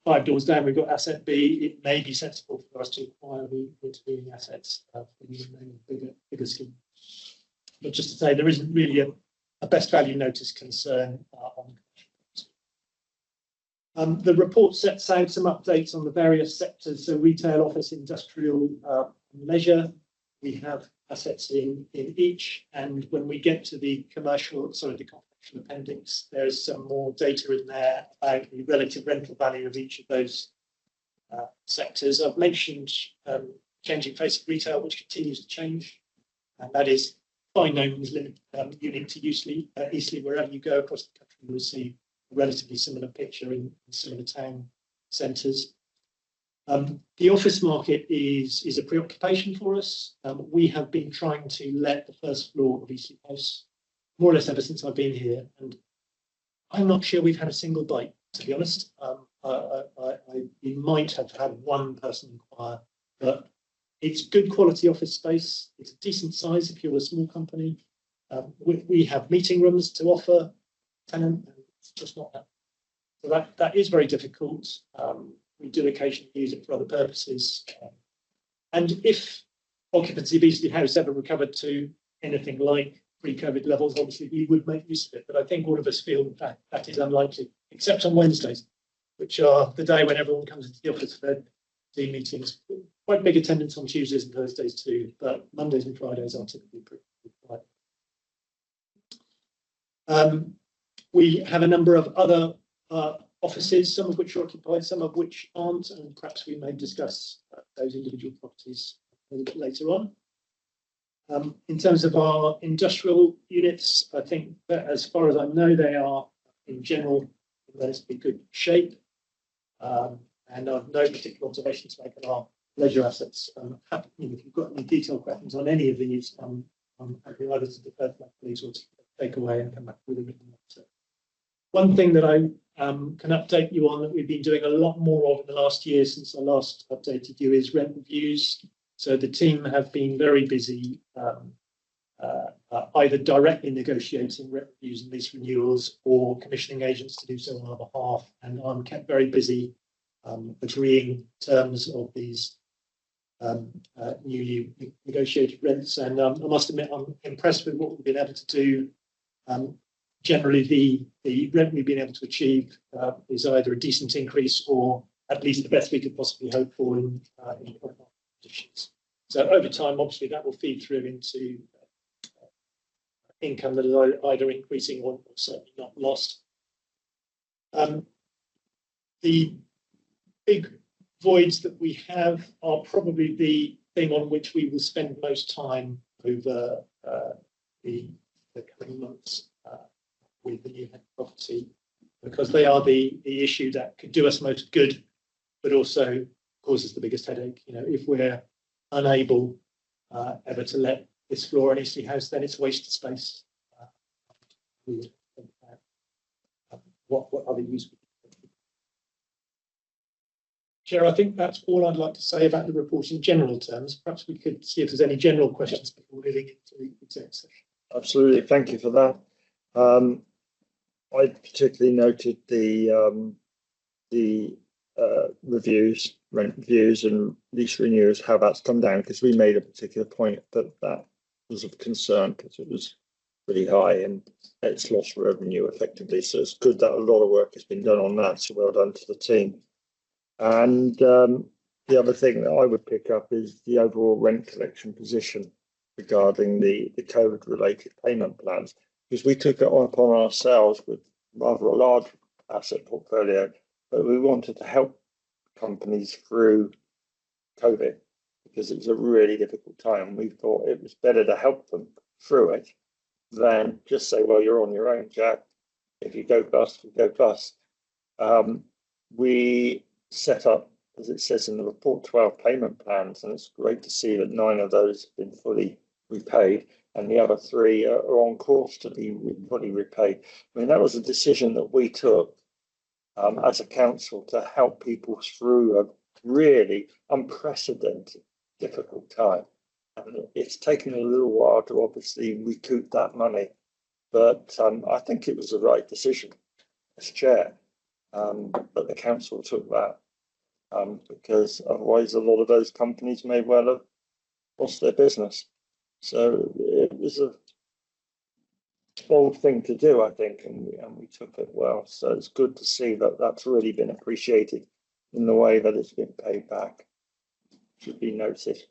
5 doors down, we've got asset B, it may be sensible for us to acquire the intervening assets in a bigger scheme. But just to say, there isn't really a best value notice concern on the report sets out some updates on the various sectors, so retail, office, industrial, leisure. We have assets in each, and when we get to the the confidential appendix, there's some more data in there about the relative rental value of each of those sectors. I've mentioned changing face of retail, which continues to change, and that is by no means unique to Eastleigh. Wherever you go across the country, you will see a relatively similar picture in similar town centres. The office market is a preoccupation for us. We have been trying to let the first floor of Eastleigh House more or less ever since I've been here, and I'm not sure we've had a single bite, to be honest. We might have had one person inquire, but it's good quality office space. It's a decent size if you're a small company. We have meeting rooms to offer tenant, and it's just not that. So that is very difficult. We do occasionally use it for other purposes. And if occupancy of Eastleigh House ever recovered to anything like pre-COVID levels, obviously we would make use of it. But I think all of us feel that is unlikely, except on Wednesdays, which are the day when everyone comes into the office for their team meetings. Quite big attendance on Tuesdays and Thursdays too, but Mondays and Fridays are typically pretty quiet. We have a number of other offices, some of which are occupied, some of which aren't, and perhaps we may discuss those individual properties a little bit later on. In terms of our industrial units, I think that as far as I know, they are in general in relatively good shape. And I've no particular observations to make on our leisure assets. If you've got any detailed questions on any of these, I'm happy either to defer to my colleagues or to take away and come back with a written answer. One thing that I can update you on that we've been doing a lot more of in the last year since I last updated you is rent reviews. So the team have been very busy either directly negotiating rent reviews and lease renewals or commissioning agents to do so on our behalf. And I'm kept very busy agreeing terms of these newly negotiated rents. And I must admit, I'm impressed with what we've been able to do. Generally, the rent we've been able to achieve is either a decent increase or at least the best we could possibly hope for in conditions. So over time, obviously, that will feed through into income that is either increasing or certainly not lost. The big voids that we have are probably the thing on which we will spend most time over the coming months with the new head property, because they are the issue that could do us most good, but also causes the biggest headache. If we're unable ever to let this floor in Eastleigh House, then it's wasted space. We would think about what other use we could. Chair, I think that's all I'd like to say about the report in general terms. Perhaps we could see if there's any general questions before moving into the exec session. Absolutely, thank you for that. I particularly noted the reviews, rent reviews and lease renewals, how that's come down, because we made a particular point that was of concern because it was pretty high and it's lost revenue effectively. So it's good that a lot of work has been done on that. So well done to the team. And The other thing that I would pick up is the overall rent collection position regarding the COVID related payment plans, because we took it upon ourselves with rather a large asset portfolio, but we wanted to help companies through COVID because it was a really difficult time. We thought it was better to help them through it than just say, well, you're on your own, Jack. If you go bust, you go bust. We set up, as it says in the report, 12 payment plans, and it's great to see that 9 of those have been fully repaid and the other 3 are on course to be fully repaid. I mean, that was a decision that we took as a council to help people through a really unprecedented difficult time. And it's taken a little while to obviously recoup that money, but I think it was the right decision as chair. But the council took that because otherwise a lot of those companies may well have lost their business. So it was a bold thing to do, I think, and we took it well. So it's good to see that that's really been appreciated in the way that it's been paid back. Should be noted.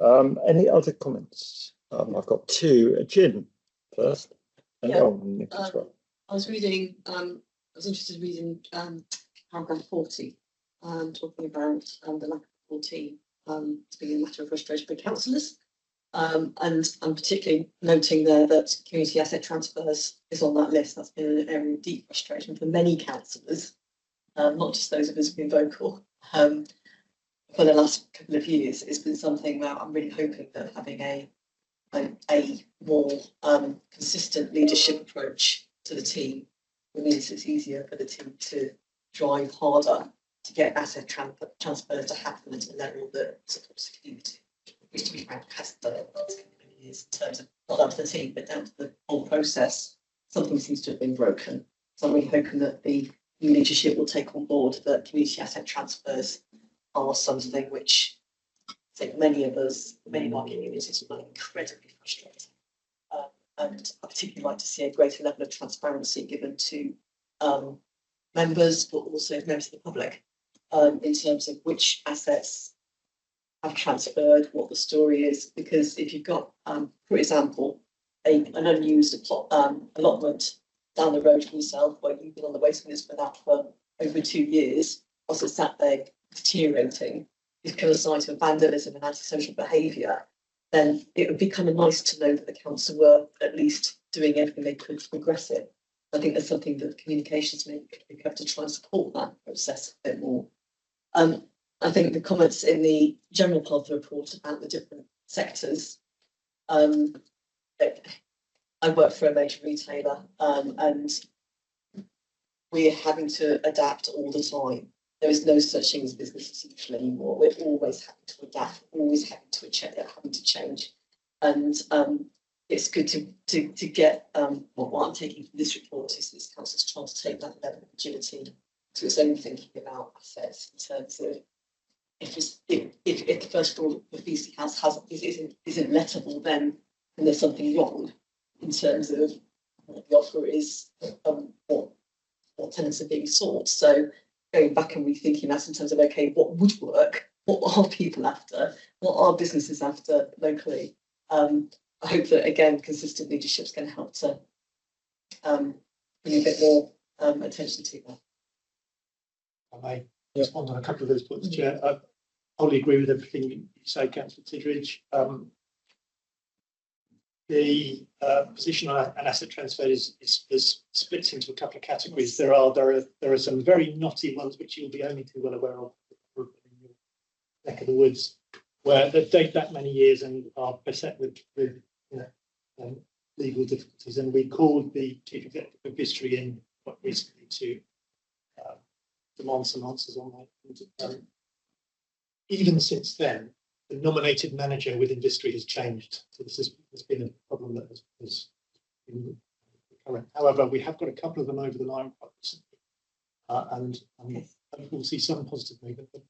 Any other comments? I've got 2. Jim first. And Yeah. Nick as well. I was reading, I was interested in reading paragraph 40, talking about the lack of 14 being a matter of frustration for councillors. And I'm particularly noting there that community asset transfers is on that list. That's been an area of deep frustration for many councillors, not just those of us who've been vocal. For the last couple of years, it's been something where I'm really hoping that having a more consistent leadership approach to the team means it's easier for the team to drive harder to get asset transfers to happen at a level that supports the community, which, to be frank, has done it for many years in terms of not down to the team, but down to the whole process. Something seems to have been broken. So I'm really hoping that the new leadership will take on board that community asset transfers are something which I think many of us, many of our communities find incredibly frustrating. And I particularly like to see a greater level of transparency given to members, but also members of the public, in terms of which assets have transferred, what the story is. Because if you've got, for example, an unused allotment down the road from yourself, where you've been on the waiting list for that for over 2 years, whilst it's sat there deteriorating, is kind of a sign of vandalism and antisocial behaviour, then it would be kind of nice to know that the council were at least doing everything they could to progress it. I think there's something that communications maybe could pick up to try and support that process a bit more. I think the comments in the general part of the report about the different sectors. I work for a major retailer, and we're having to adapt all the time. There is no such thing as business as usual anymore. We're always having to adapt, always having to change. And it's good to get what I'm taking from this report is this council's trying to take that level of agility to its own thinking about assets in terms of if the first floor of Eastleigh House isn't lettable, then there's something wrong in terms of what the offer is, what tenants are being sought. So going back and rethinking that in terms of, okay, what would work? What are people after? What are businesses after locally? I hope that, again, consistent leadership is going to help to bring a bit more attention to that. I may respond on a couple of those points, Chair. I wholly agree with everything you say, Councillor Tidridge. The position on an asset transfer is splits into a couple of categories. There are some very knotty ones which you'll be only too well aware of in your neck of the woods, where they date back many years and are beset with legal difficulties. And we called the Chief Executive of Vistry in quite recently to demand some answers on that. Even since then, the nominated manager within Vistry has changed. So this has been a problem that has been recurrent. However, we have got a couple of them over the line quite recently, and we'll see some positive movement. But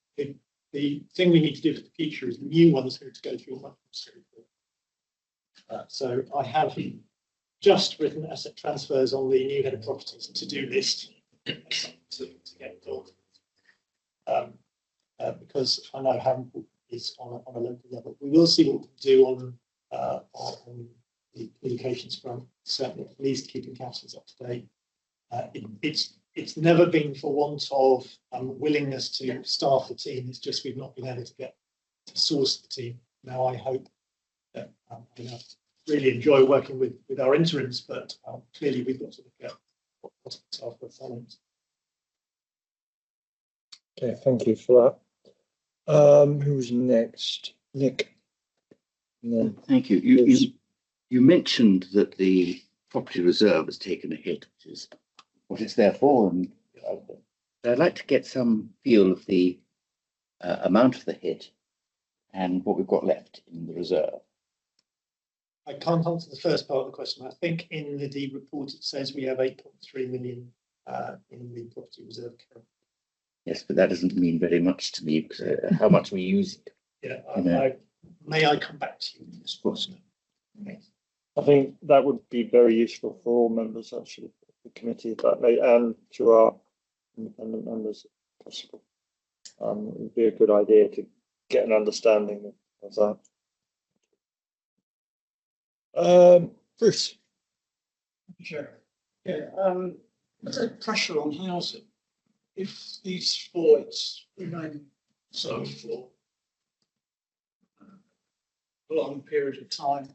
the thing we need to do for the future is the new ones need to go through a much more serious. So I have just written asset transfers on the new head of properties to-do list to get involved. because I know Harrington is on a local level. We will see what we do on the communications front, certainly at least keeping councillors up to date. It's never been for want of willingness to staff the team. It's just we've not been able to get to source the team. Now I hope that really enjoy working with our interims, but clearly we've got to look at what's our performance. Okay, thank you for that. Who's next? Nick. Thank you. You mentioned that the property reserve has taken a hit, which is what it's there for, and I'd like to get some feel of the amount of the hit and what we've got left in the reserve. I can't answer the first part of the question. I think in the deed report it says we have 8.3 million in the property reserve account. Yes, but that doesn't mean very much to me because how much we use it. Yeah, may I come back to you on this? Of course. I think that would be very useful for all members, actually, of the committee, if that may, and to our independent members, if possible. It would be a good idea to get an understanding of that. Bruce. Sure. Yeah. There's a pressure on housing. If these voids remain so for a long period of time,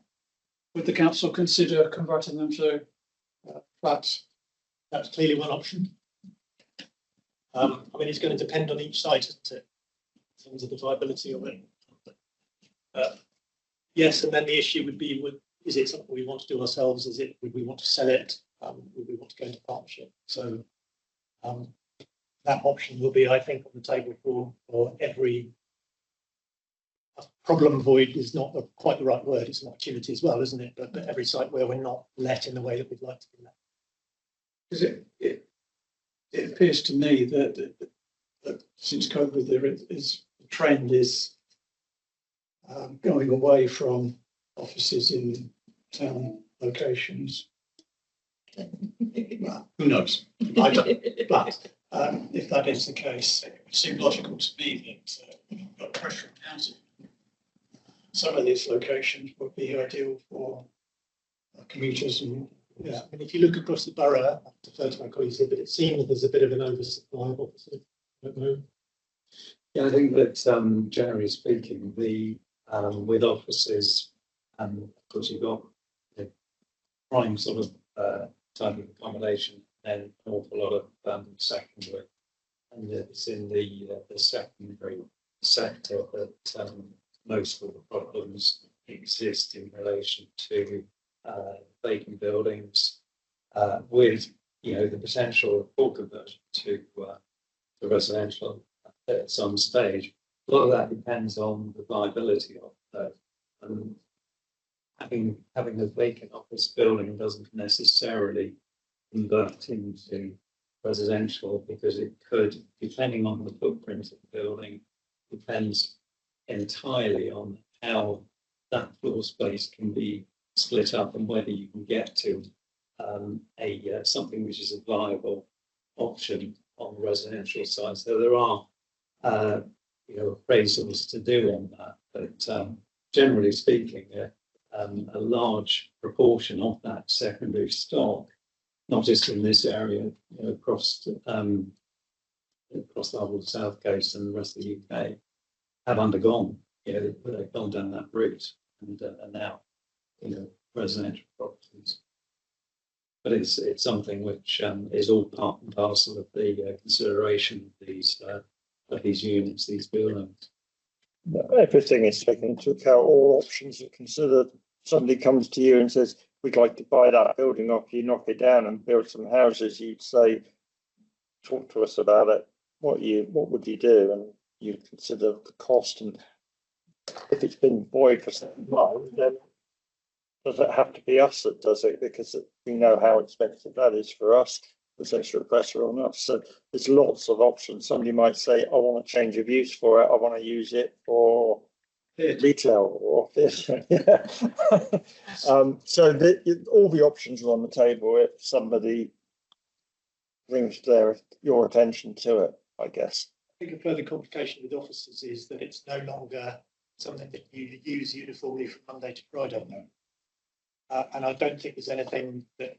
would the council consider converting them to flats? That's clearly one option. I mean, it's going to depend on each site, isn't it, in terms of the viability of it. Yes, and then the issue would be: is it something we want to do ourselves? Would we want to sell it? Would we want to go into partnership? So that option will be, I think, on the table for every. Problem void is not quite the right word. It's an opportunity as well, isn't it? But every site where we're not let in the way that we'd like to be let. Because it appears to me that since COVID, the trend is going away from offices in town locations. Well, who knows? I don't. But if that is the case, it would seem logical to me that we've got pressure on housing. Some of these locations would be ideal for commuters, and yeah. And if you look across the borough, I defer to my colleagues here, but it seems there's a bit of an oversupply of offices. Yeah, I think that generally speaking, the with offices, of course you've got the prime sort of type of accommodation, and an awful lot of secondary, and it's in the secondary sector that most of the problems exist in relation to vacant buildings, with the potential for conversion to residential at some stage. A lot of that depends on the viability of that. And having a vacant office building doesn't necessarily convert into residential, because it could, depending on the footprint of the building, depends entirely on how that floor space can be split up and whether you can get to something which is a viable option on the residential side. So there are appraisals to do on that, but generally speaking, a large proportion of that secondary stock, not just in this area, across the whole south coast and the rest of the UK, have undergone, they've gone down that route and are now, residential properties. But it's something which is all part and parcel of the consideration of these units, these buildings. Everything is taken into account. All options are considered. Somebody comes to you and says, "We'd like to buy that building off you, knock it down, and build some houses." You'd say, "Talk to us about it. What would you do?" And you consider the cost, and if it's been void for some time, then does it have to be us that does it? Because we know how expensive that is for us. There's extra pressure on us. So there's lots of options. Somebody might say, "I want a change of use for it. I want to use it for retail or theatre." Yeah. So all the options are on the table if somebody brings your attention to it, I guess. think a further complication with offices is that it's no longer something that you use uniformly from Monday to Friday. And I don't think there's anything that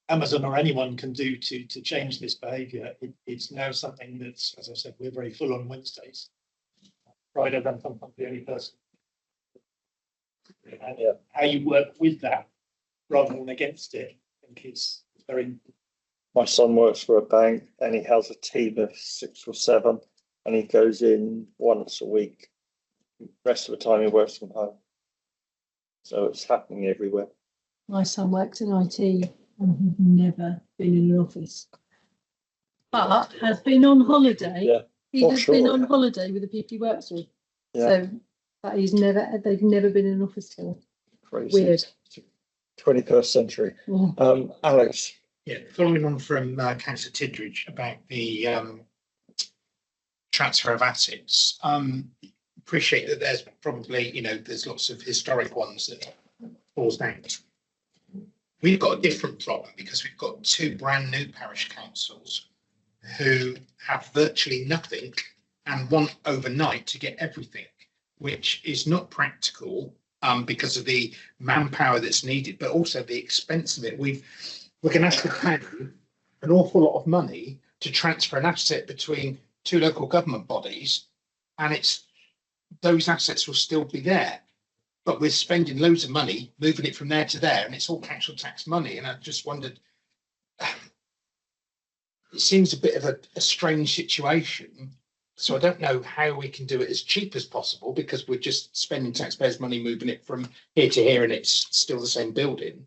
Amazon or anyone can do to change this behaviour. It's now something that's, as I said, we're very full on Wednesdays. Friday, then sometimes the only person. And how you work with that rather than against it, I think is very. My son works for a bank and he has a team of 6 or 7 and he goes in once a week. The rest of the time he works from home. So it's happening everywhere. My son works in IT and he's never been in an office, but has been on holiday. Yeah. He has been on holiday with the people he works with. Yeah. So but they've never been in an office together. Crazy. Weird. 21st century. Yeah. Alex. Yeah, following on from Councillor Tidridge about the transfer of assets. Appreciate that there's probably, there's lots of historic ones that falls out. We've got a different problem because we've got 2 brand new parish councils who have virtually nothing and want overnight to get everything, which is not practical because of the manpower that's needed, but also the expense of it. We're going to have to pay an awful lot of money to transfer an asset between 2 local government bodies, and those assets will still be there. But we're spending loads of money moving it from there to there, and it's all council tax money. And I just wondered, it seems a bit of a strange situation. So I don't know how we can do it as cheap as possible because we're just spending taxpayers' money moving it from here to here, and it's still the same building.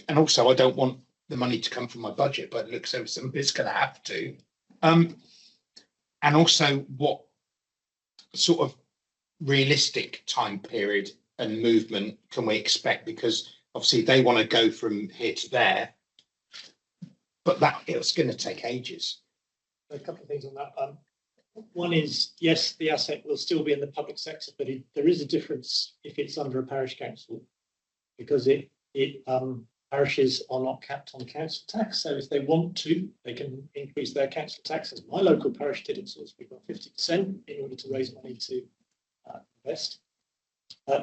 And also, I don't want the money to come from my budget, but it looks like somebody's going to have to. And also, what sort of realistic time period and movement can we expect? Because obviously they want to go from here to there, but it's going to take ages. A couple of things on that. One is, yes, the asset will still be in the public sector, but there is a difference if it's under a parish council, because parishes are not capped on council tax. So if they want to, they can increase their council taxes. My local parish did it, so we've got 50% in order to raise money to invest.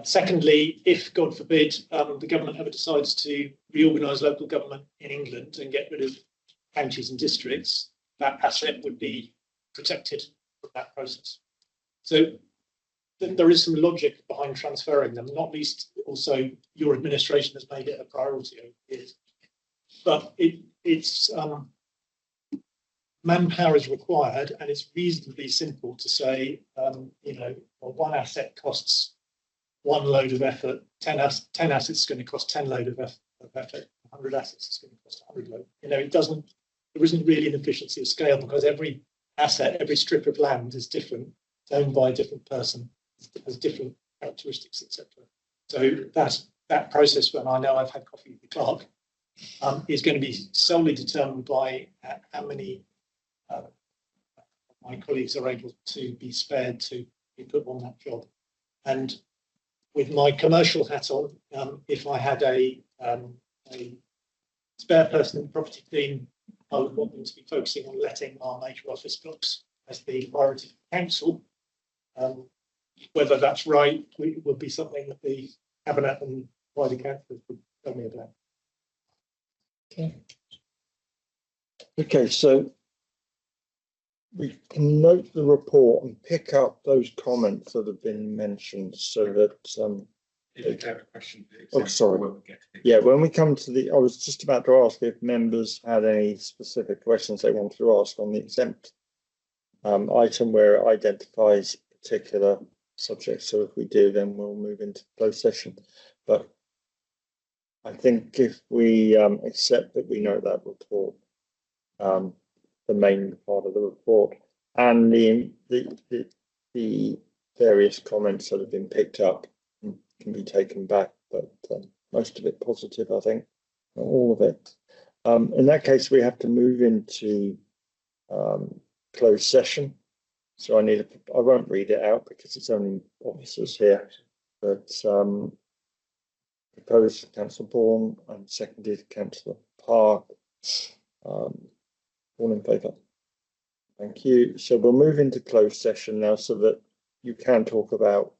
Secondly, if, God forbid, the government ever decides to reorganise local government in England and get rid of counties and districts, that asset would be protected from that process. So there is some logic behind transferring them, not least also your administration has made it a priority over the years. But it's manpower is required, and it's reasonably simple to say, one asset costs 1 load of effort, 10 assets is going to cost 10 load of effort, 100 assets is going to cost 100 load. There isn't really an efficiency of scale because every asset, every strip of land is different, it's owned by a different person, has different characteristics, etc. So that process, when I know I've had coffee with the clerk, is going to be solely determined by how many my colleagues are able to be spared to be put on that job. And with my commercial hat on, if I had a spare person in the property team, I would want them to be focusing on letting our major office blocks as the priority for the council. Whether that's right would be something that the cabinet and wider councillors would tell me about. Okay, so we can note the report and pick up those comments that have been mentioned so that If you have a question, oh, sorry. Yeah, when we come to I was just about to ask if members had any specific questions they wanted to ask on the exempt item where it identifies particular subjects. So if we do, then we'll move into closed session. But I think if we accept that we know that report, the main part of the report, and the various comments that have been picked up can be taken back, but most of it positive, I think, not all of it. In that case, we have to move into closed session. So I won't read it out because it's only officers here, but proposed Cllr Bourne and seconded Cllr Park. All in favour? Thank you. So we'll move into closed session now so that you can talk about